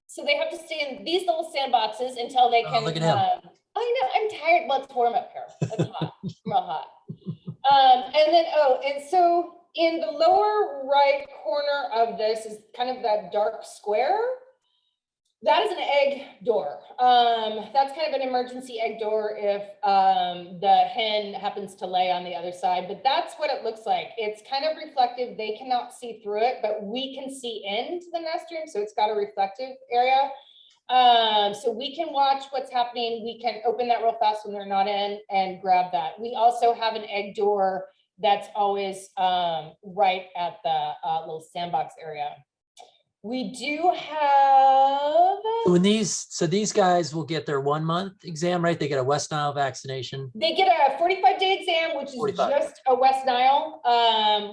so they have to stay in these little sandboxes until they can. Look at him. I know, I'm tired. Well, it's warm up here. It's hot, real hot. And then, and so in the lower right corner of this is kind of that dark square. That is an egg door. That's kind of an emergency egg door if the hen happens to lay on the other side, but that's what it looks like. It's kind of reflective. They cannot see through it, but we can see into the nest room, so it's got a reflective area. So we can watch what's happening. We can open that real fast when they're not in and grab that. We also have an egg door that's always right at the little sandbox area. We do have. So these guys will get their 1 month exam, right? They get a West Nile vaccination. They get a 45-day exam, which is 45. just a West Nile.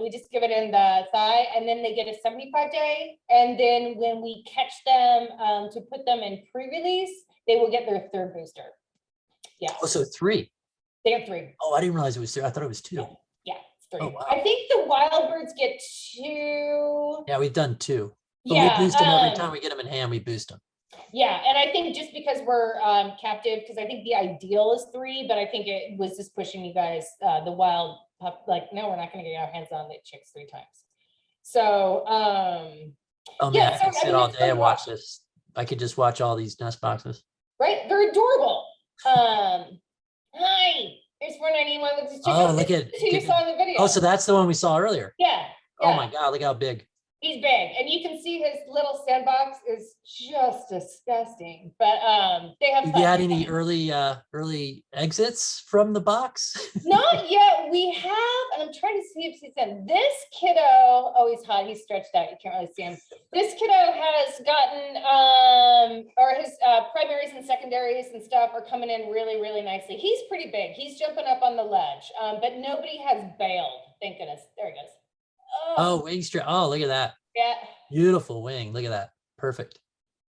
We just give it in the thigh, and then they get a 75-day. And then when we catch them to put them in pre-release, they will get their 3rd booster. Yeah. Oh, so 3. They have 3. Oh, I didn't realize it was 3. I thought it was 2. Yeah, it's 3. Oh, wow. I think the wild birds get 2. Yeah, we've done 2. But Yeah, we boost them every time we get them in hand, we boost them. Yeah, and I think just because we're captive, because I think the ideal is 3, but I think it was just pushing you guys, the wild pup, like, no, we're not gonna get our hands on the chicks 3 times. So, Oh man, yeah, I could so, I sit mean, all it's day fun and to watch watch. this. I could just watch all these nest boxes. Right? They're adorable. Hi, there's 491. Let's just check Oh, out look this at, is who you saw in the video. oh, so that's the one we saw earlier. Yeah, Oh yeah. my God, look how big. He's big, and you can see his little sandbox is just disgusting. But they have Have fun. you had any early exits from the box? Not yet. We have, and I'm trying to see if he's in. This kiddo, oh, he's hot. He's stretched out. You can't really see him. This kiddo has gotten, or his primaries and secondaries and stuff are coming in really, really nicely. He's pretty big. He's jumping up on the ledge, but nobody has bailed. Thank goodness. There he goes. Oh, wing strip. Oh, look at that. Yeah, Beautiful wing. Look at that. Perfect.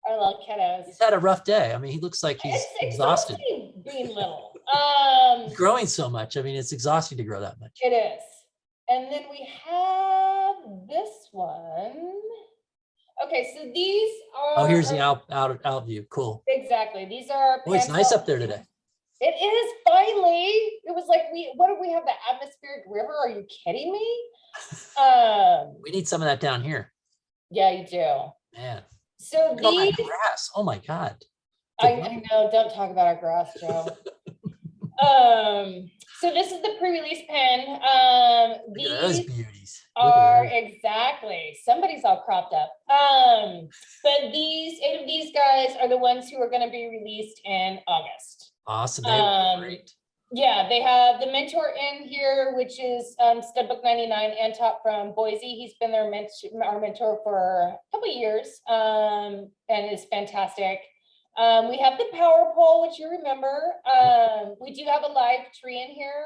our little kiddos. He's had a rough day. I mean, he looks like he's It's exhausted. exhausting being little. He's growing so much. I mean, it's exhausting to grow that much. It is. And then we have this one. Okay, so these are. Oh, here's the out view. Cool. Exactly. These are. Oh, it's nice up there today. It is finally. It was like what do we have? The atmospheric river? Are you kidding me? We need some of that down here. Yeah, you do. Man. So Look at all that these. grass. Oh my God. I know. Don't talk about our grass, Joe. So this is the pre-release pen. Look at those These beauties. Look at are those. exactly, somebody's all cropped up. But these 8 of these guys are the ones who are going to be released in August. Awesome. They look great. Yeah, they have the mentor in here, which is Studbook 99 and Top from Boise. He's been our mentor for a couple of years, and is fantastic. We have the power pole, which you remember. We do have a live tree in here.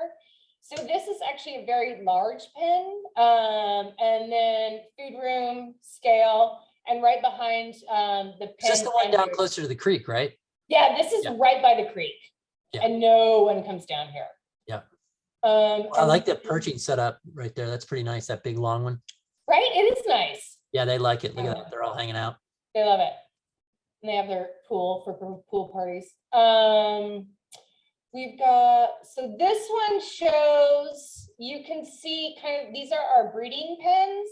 So this is actually a very large pen, and then food room, scale, and right behind the pen. Is this the one down closer to the creek, right? Yeah, this is right by the creek, and no one comes down here. Yeah. I I like that perching setup right there. That's pretty nice. That big long one. Right? It is nice. Yeah, they like it. Look at that. They're all hanging out. They love it. And they have their pool for pool parties. We've got, so this one shows, you can see kind of, these are our breeding pens.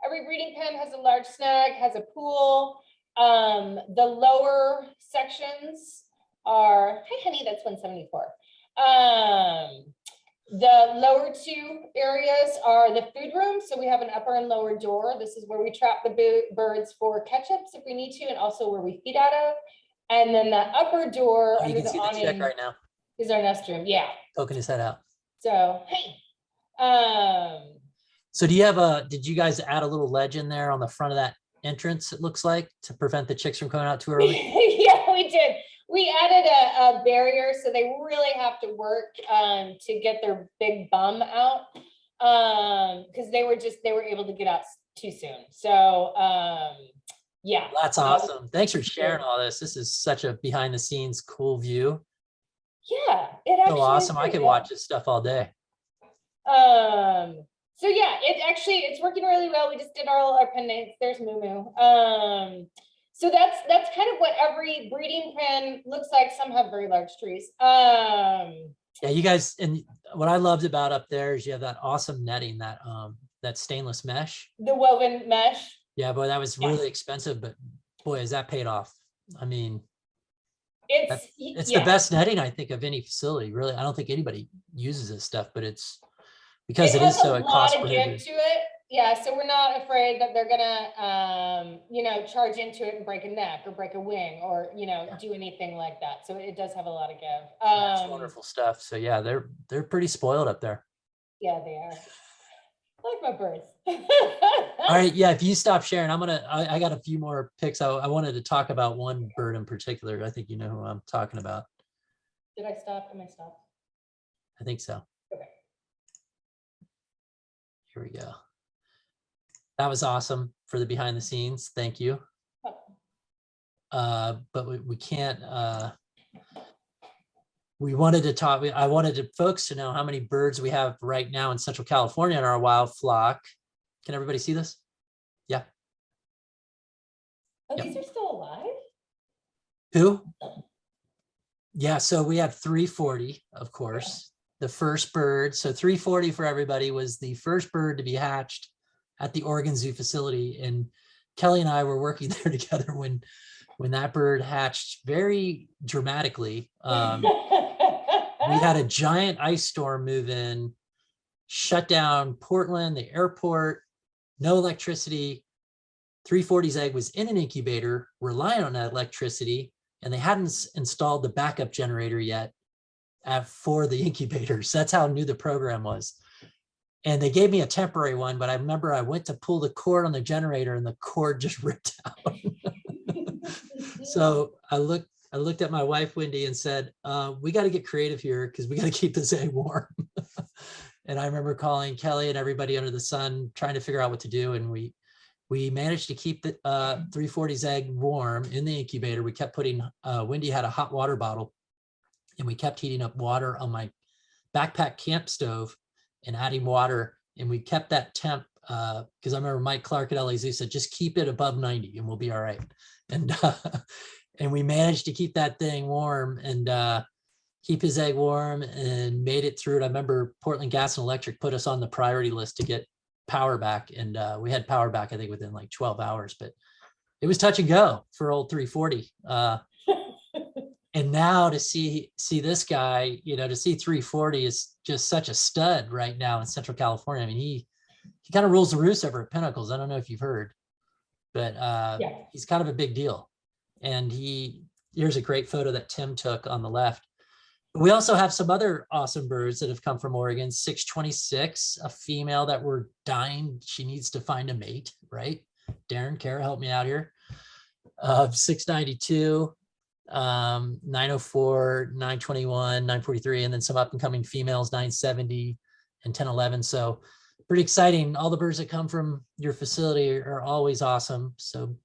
Every breeding pen has a large snag, has a pool. The lower sections are, hi honey, that's 174. The lower 2 areas are the food room. So we have an upper and lower door. This is where we trap the birds for catch-ups if we need to, and also where we feed out of. And then the upper door Oh, you under can the see the chick awning right now, is our nest room. Yeah. poking his head out. So, hey. So do you have did you guys add a little ledge in there on the front of that entrance, it looks like, to prevent the chicks from coming out too early? Yeah, we did. We added a barrier, so they really have to work to get their big bum out, because they were able to get out too soon. So yeah. That's awesome. Thanks for sharing all this. This is such a behind the scenes cool view. Yeah, it actually So awesome. I is could pretty watch this stuff all day. So yeah, it's working really well. We just did our pen names. There's Moo Moo. So that's kind of what every breeding pen looks like. Some have very large trees. Yeah, you guys, and what I loved about up there is you have that awesome netting, that stainless mesh. The woven mesh. Yeah, boy, that was really expensive, but boy, has that paid off. I mean, it's the best netting, I think, of any facility, really. I don't think anybody uses this stuff, but it's because it is so cost prohibitive. To it. Yeah, so we're not afraid that they're gonna charge into it and break a neck or break a wing or do anything like that. So it does have a lot of give. That's wonderful stuff. So yeah, they're pretty spoiled up there. Yeah, they are. I like my birds. All right, yeah, if you stop sharing, I got a few more pics. I wanted to talk about one bird in particular. I think you know who I'm talking about. Did I stop? Am I stopped? I think so. Okay. Here we go. That was awesome for the behind the scenes. Thank you. But we can't, we wanted to talk, I wanted folks to know how many birds we have right now in Central California in our wild flock. Can everybody see this? Yeah. Oh, Yep. these are still alive? Who? Yeah, so we have 340, of course, the first bird. So 340 for everybody was the first bird to be hatched at the Oregon Zoo facility. And Kelly and I were working there together when that bird hatched very dramatically. We had a giant ice storm move in, shut down Portland, the airport, no electricity. 340's egg was in an incubator, relying on that electricity, and they hadn't installed the backup generator yet for the incubators. That's how new the program was. And they gave me a temporary one, but I remember I went to pull the cord on the generator and the cord just ripped out. So I looked at my wife, Wendy, and said, we got to get creative here because we got to keep this egg warm. And I remember calling Kelly and everybody under the sun, trying to figure out what to do. And we managed to keep the 340's egg warm in the incubator. We kept putting, Wendy had a hot water bottle, and we kept heating up water on my backpack camp stove and adding water. And we kept that temp, because I remember Mike Clark at LA Zoo said, just keep it above 90 and we'll be all right. And we managed to keep that thing warm and keep his egg warm and made it through it. I remember Portland Gas and Electric put us on the priority list to get power back. And we had power back, I think, within like 12 hours, but it was touch and go for old 340. And now to see this guy, to see 340 is just such a stud right now in Central California. I mean, he kind of rules the roost over at Pinnacles. I don't know if you've heard, but he's kind of a big deal. And here's a great photo that Tim took on the left. We also have some other awesome birds that have come from Oregon. 626, a female that we're dying. She needs to find a mate, right? Darren, Kara, help me out here. 692, 904, 921, 943, and then some up and coming females, 970 and 1011. So pretty exciting. All the birds that come from your facility are always awesome. So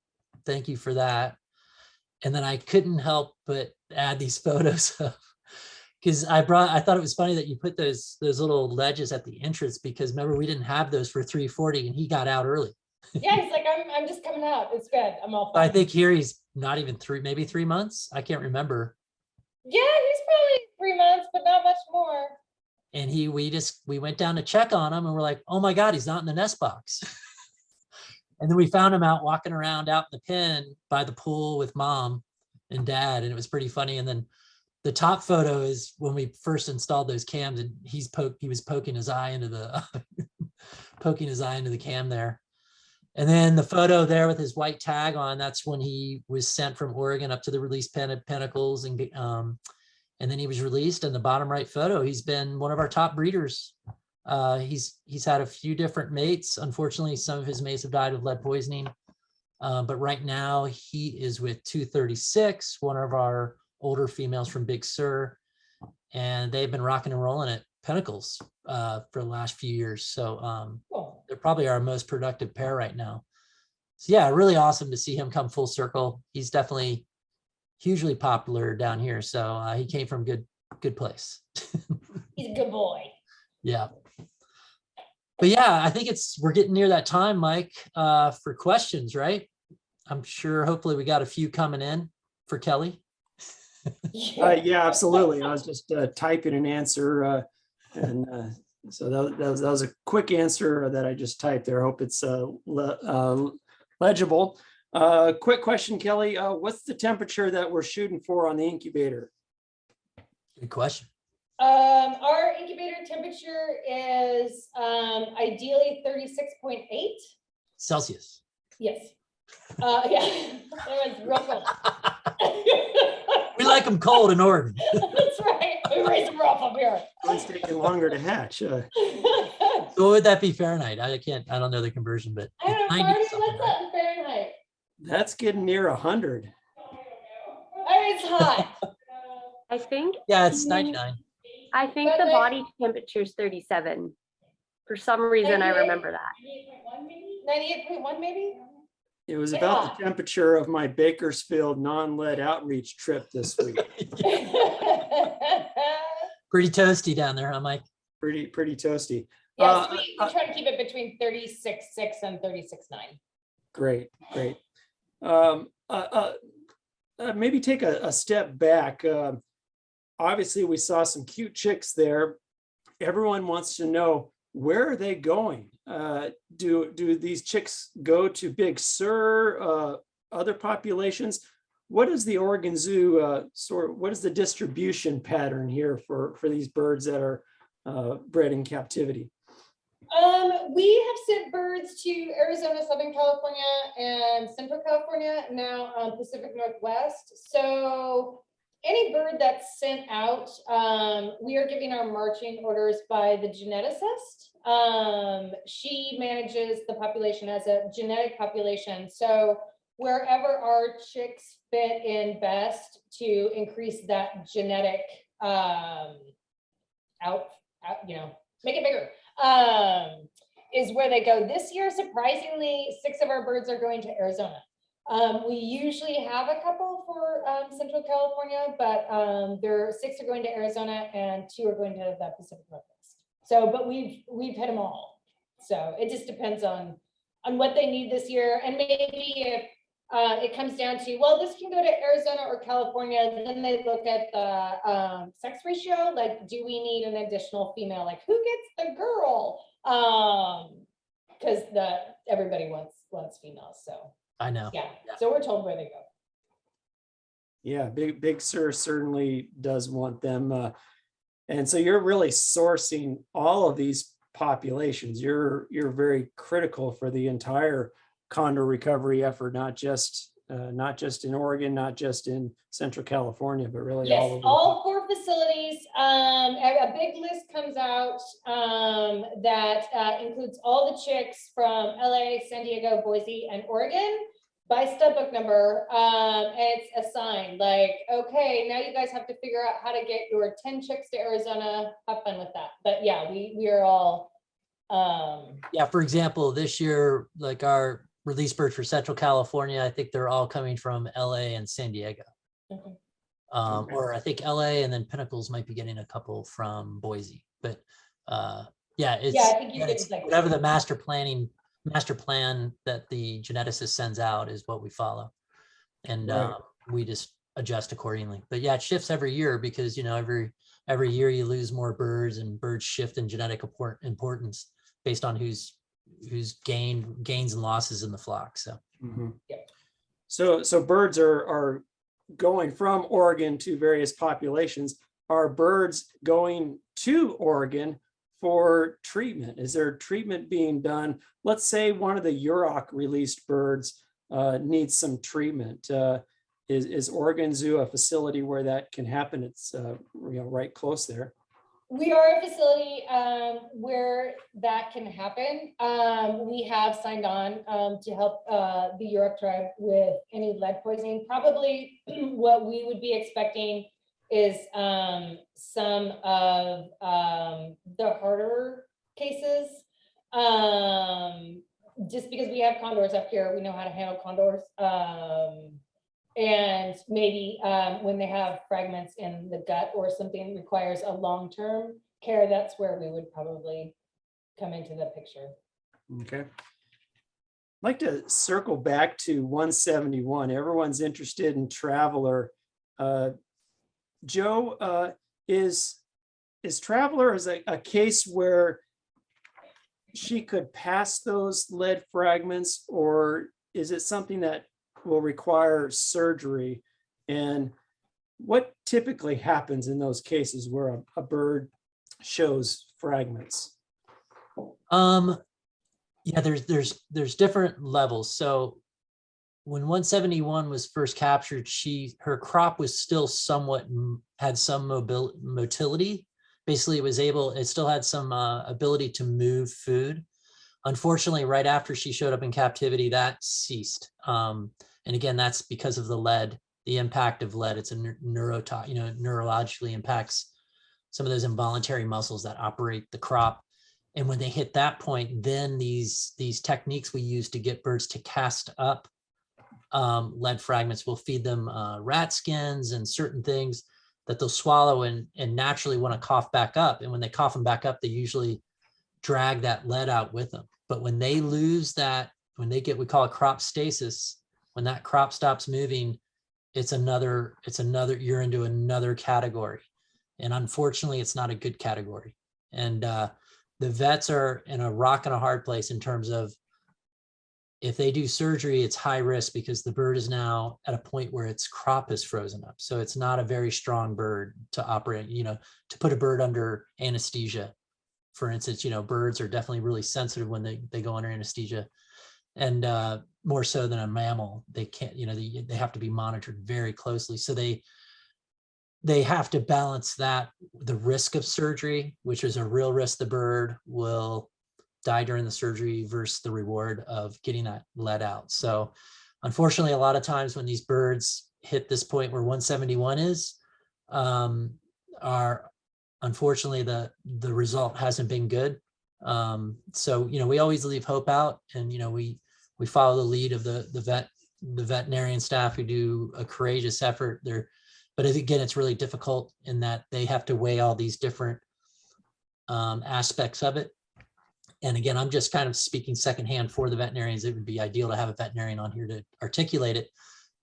thank you for that. And then I couldn't help but add these photos of, because I thought it was funny that you put those little ledges at the entrance, because remember, we didn't have those for 340 and he got out early. Yeah, he's like, I'm just coming out. It's good. I'm all fine. I think here he's not even maybe 3 months. I can't remember. Yeah, he's probably 3 months, but not much more. And we went down to check on him and we're like, oh my God, he's not in the nest box. And then we found him out walking around out in the pen by the pool with mom and dad. And it was pretty funny. And then the top photo is when we first installed those cams, and he was poking his eye into the cam there. And then the photo there with his white tag on, that's when he was sent from Oregon up to the release pen at Pinnacles, and then he was released. And the bottom right photo, he's been one of our top breeders. He's had a few different mates. Unfortunately, some of his mates have died of lead poisoning. But right now he is with 236, one of our older females from Big Sur, and they've been rocking and rolling at Pinnacles for the last few years. So they're probably our most productive pair right now. So yeah, really awesome to see him come full circle. He's definitely hugely popular down here. So he came from good place. He's a good boy. Yeah. But yeah, I think we're getting near that time, Mike, for questions, right? I'm sure hopefully we got a few coming in for Kelly. Yeah, absolutely. I was just typing an answer, and so that was a quick answer that I just typed there. I hope it's legible. Quick question, Kelly. What's the temperature that we're shooting for on the incubator? Good question. Our incubator temperature is ideally 36.8 Celsius. Yes. Yeah, it was real cold. We like them cold in Oregon. That's right. We raise them rough up here. It's taking longer to hatch. So what would that be Fahrenheit? I don't know the conversion, but I don't know, 90 Marty, something, what's right? that in Fahrenheit? That's getting near 100. It's hot. I think Yeah, it's 99. I think the body temperature is 37. For some reason, I remember that. 98.1 maybe? It was about the temperature of my Bakersfield non-lead outreach trip this week. Pretty toasty down there, huh, Mike? Pretty toasty. Yes, we try to keep it between 36.6 and 36.9. Great. maybe take a step back. Obviously, we saw some cute chicks there. Everyone wants to know, where are they going? Do these chicks go to Big Sur, other populations? What is the Oregon Zoo what is the distribution pattern here for these birds that are bred in captivity? We have sent birds to Arizona, Southern California, and Central California, now Pacific Northwest. So any bird that's sent out, we are giving our marching orders by the geneticist. She manages the population as a genetic population. So wherever our chicks fit in best to increase that genetic make it bigger, is where they go. This year, surprisingly, 6 of our birds are going to Arizona. We usually have a couple for Central California, but 6 are going to Arizona and 2 are going to the Pacific Northwest. So, but we've hit them all. So it just depends on what they need this year. And maybe if it comes down to, well, this can go to Arizona or California, then they look at the sex ratio, like, do we need an additional female? Like, who gets the girl? Because everybody wants females. So I know. yeah. So we're told where they go. Yeah, Big Sur certainly does want them. And so you're really sourcing all of these populations. You're very critical for the entire condor recovery effort, not just in Oregon, not just in Central California, but really Yes, all over. all 4 facilities. A big list comes out that includes all the chicks from LA, San Diego, Boise, and Oregon by stud book number. It's assigned, like, okay, now you guys have to figure out how to get your 10 chicks to Arizona. Have fun with that. But yeah, we are all Yeah, for example, this year, like our release bird for Central California, I think they're all coming from LA and San Diego. okay. Or I think LA, and then Pinnacles might be getting a couple from Boise. But yeah, Yeah, I think you it's did like whatever the master plan that the geneticist sends out is what we follow. And Right. we just adjust accordingly. But yeah, it shifts every year because, every year you lose more birds, and birds shift in genetic importance based on who's gains and losses in the flock. So Mhm. Yeah. So birds are going from Oregon to various populations. Are birds going to Oregon for treatment? Is there treatment being done? Let's say one of the Yurok released birds needs some treatment. Is Oregon Zoo a facility where that can happen? It's right close there. We are a facility where that can happen. We have signed on to help the Yurok tribe with any lead poisoning. Probably what we would be expecting is some of the harder cases. Just because we have condors up here, we know how to handle condors. And maybe when they have fragments in the gut or something requires a long-term care, that's where we would probably come into the picture. Okay. I'd like to circle back to 171. Everyone's interested in Traveler. Joe, is Traveler a case where she could pass those lead fragments, or is it something that will require surgery? And what typically happens in those cases where a bird shows fragments? Yeah, there's different levels. So when 171 was first captured, her crop was still had some motility. Basically, it still had some ability to move food. Unfortunately, right after she showed up in captivity, that ceased. And again, that's because of the lead, the impact of lead. It's a neurologically impacts some of those involuntary muscles that operate the crop. And when they hit that point, then these techniques we use to get birds to cast up lead fragments, we'll feed them rat skins and certain things that they'll swallow and naturally want to cough back up. And when they cough them back up, they usually drag that lead out with them. But when they lose that, when they get, we call it crop stasis, when that crop stops moving, you're into another category. And unfortunately, it's not a good category. And the vets are in a rock and a hard place in terms of, if they do surgery, it's high risk because the bird is now at a point where its crop is frozen up. So it's not a very strong bird to operate, to put a bird under anesthesia. For instance, birds are definitely really sensitive when they go under anesthesia, and more so than a mammal. They can't, they have to be monitored very closely. So they have to balance the risk of surgery, which is a real risk the bird will die during the surgery, versus the reward of getting that let out. So unfortunately, a lot of times when these birds hit this point where 171 is, unfortunately the result hasn't been good. So we always leave hope out, and we follow the lead of the veterinarian staff who do a courageous effort there. But again, it's really difficult in that they have to weigh all these different aspects of it. And again, I'm just kind of speaking secondhand for the veterinarians. It would be ideal to have a veterinarian on here to articulate it.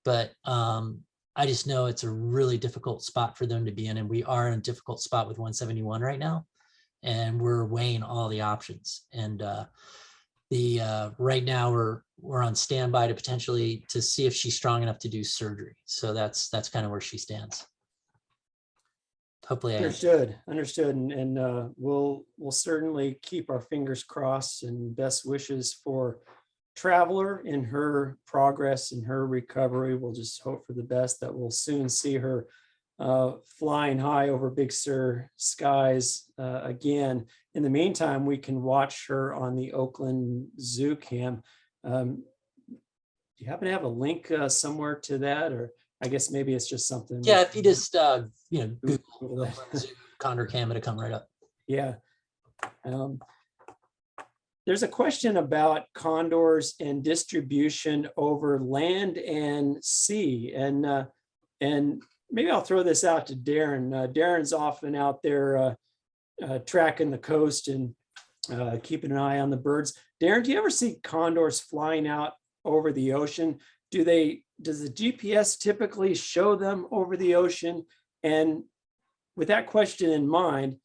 But I just know it's a really difficult spot for them to be in. And we are in a difficult spot with 171 right now. And we're weighing all the options. And right now we're on standby to potentially to see if she's strong enough to do surgery. So that's kind of where she stands. Hopefully Understood. And we'll certainly keep our fingers crossed, and best wishes for Traveler in her progress and her recovery. We'll just hope for the best, that we'll soon see her flying high over Big Sur skies again. In the meantime, we can watch her on the Oakland Zoo cam. Do you happen to have a link somewhere to that, or I guess maybe it's just something? Yeah, if you just Google Oakland Zoo Condor cam, it'll come right up. Yeah. There's a question about condors and distribution over land and sea, and maybe I'll throw this out to Darren. Darren's often out there tracking the coast and keeping an eye on the birds. Darren, do you ever see condors flying out over the ocean? Does the GPS typically show them over the ocean? And with that question in mind,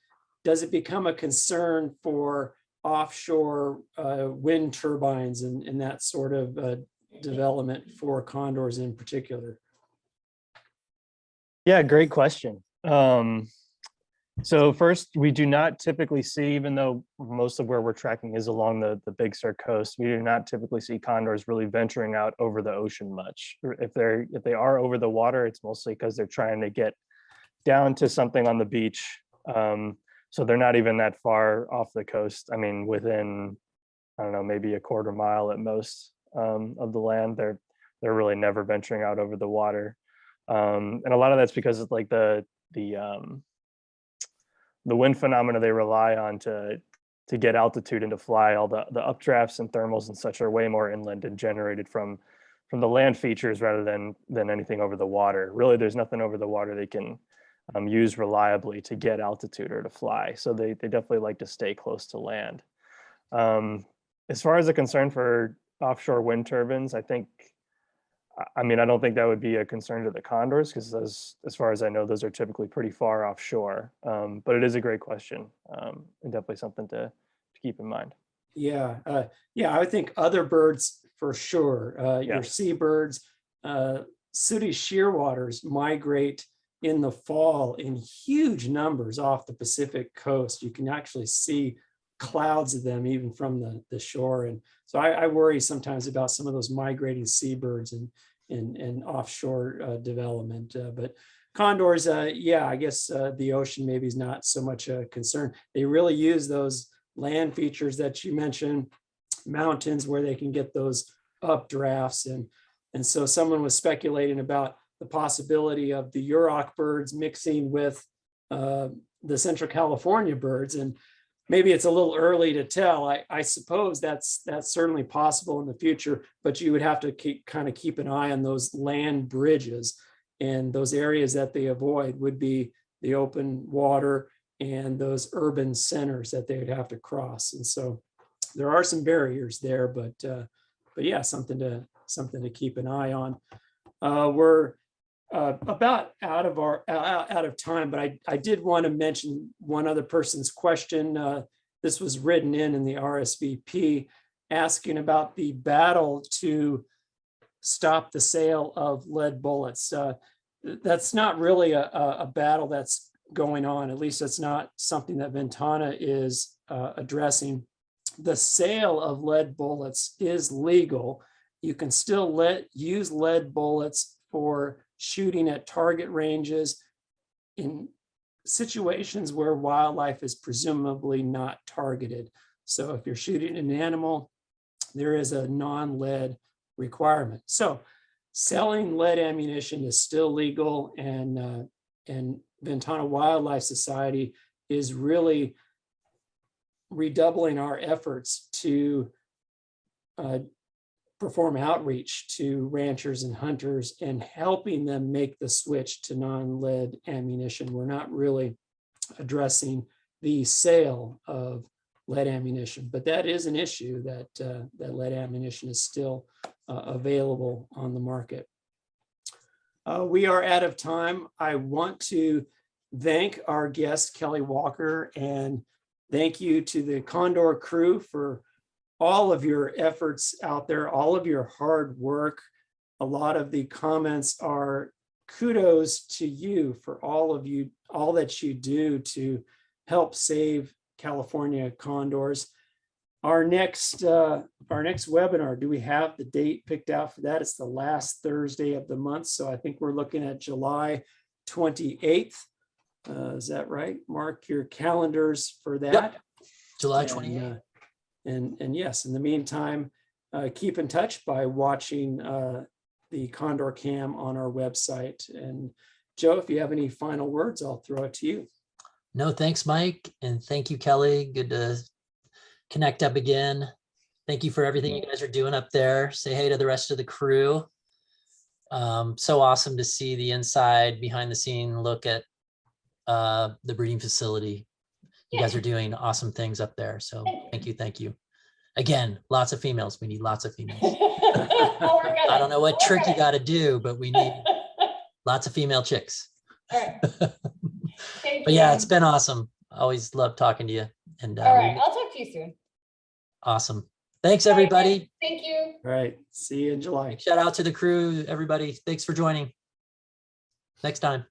does it become a concern for offshore wind turbines and that sort of development for condors in particular? Yeah, great question. So first, we do not typically see, even though most of where we're tracking is along the Big Sur coast, we do not typically see condors really venturing out over the ocean much. If they are over the water, it's mostly because they're trying to get down to something on the beach. So they're not even that far off the coast. I mean, within, I don't know, maybe a quarter mile at most of the land. They're really never venturing out over the water. And a lot of that's because it's like the wind phenomena they rely on to get altitude and to fly. All the updrafts and thermals and such are way more inland and generated from the land features rather than anything over the water. Really, there's nothing over the water they can use reliably to get altitude or to fly. So they definitely like to stay close to land. As far as the concern for offshore wind turbines, I don't think that would be a concern to the condors, because as far as I know, those are typically pretty far offshore. But it is a great question, and definitely something to keep in mind. Yeah, I would think other birds for sure. Your seabirds, sooty shearwaters migrate in the fall in huge numbers off the Pacific coast. You can actually see clouds of them even from the shore. And so I worry sometimes about some of those migrating seabirds and offshore development. But condors, I guess the ocean maybe is not so much a concern. They really use those land features that you mentioned, mountains where they can get those updrafts. And so someone was speculating about the possibility of the Yurok birds mixing with the Central California birds. And maybe it's a little early to tell. I suppose that's certainly possible in the future, but you would have to keep an eye on those land bridges, and those areas that they avoid would be the open water and those urban centers that they would have to cross. And so there are some barriers there, but yeah, something to keep an eye on. We're about out of time, but I did want to mention one other person's question. This was written in the RSVP, asking about the battle to stop the sale of lead bullets. That's not really a battle that's going on. At least it's not something that Ventana is addressing. The sale of lead bullets is legal. You can still use lead bullets for shooting at target ranges in situations where wildlife is presumably not targeted. So if you're shooting an animal, there is a non-lead requirement. So selling lead ammunition is still legal, and Ventana Wildlife Society is really redoubling our efforts to perform outreach to ranchers and hunters and helping them make the switch to non-lead ammunition. We're not really addressing the sale of lead ammunition, but that is an issue, that that lead ammunition is still available on the market. We are out of time. I want to thank our guest, Kelli Walker, and thank you to the Condor Crew for all of your efforts out there, all of your hard work. A lot of the comments are kudos to you for all that you do to help save California condors. Our next webinar, do we have the date picked out for that? It's the last Thursday of the month. So I think we're looking at July 28th. Is that right? Mark your calendars for that. Yep. July 28th. And yes, in the meantime, keep in touch by watching the Condor Cam on our website. And Joe, if you have any final words, I'll throw it to you. No, thanks, Mike. And thank you, Kelli. Good to connect up again. Thank you for everything you guys are doing up there. Say hey to the rest of the crew. So awesome to see the inside, behind the scene look at the breeding facility. You guys are doing awesome things up there. So thank you. Thank you. Again, lots of females. We need lots of females. I don't know what trick you got to do, but we need lots of female chicks. All right. But yeah, it's been awesome. Always love talking to you. And all right, I'll talk to you soon. Awesome. Thanks, everybody. Thank you. All right. See you in July. Shout out to the crew, everybody. Thanks for joining. Next time.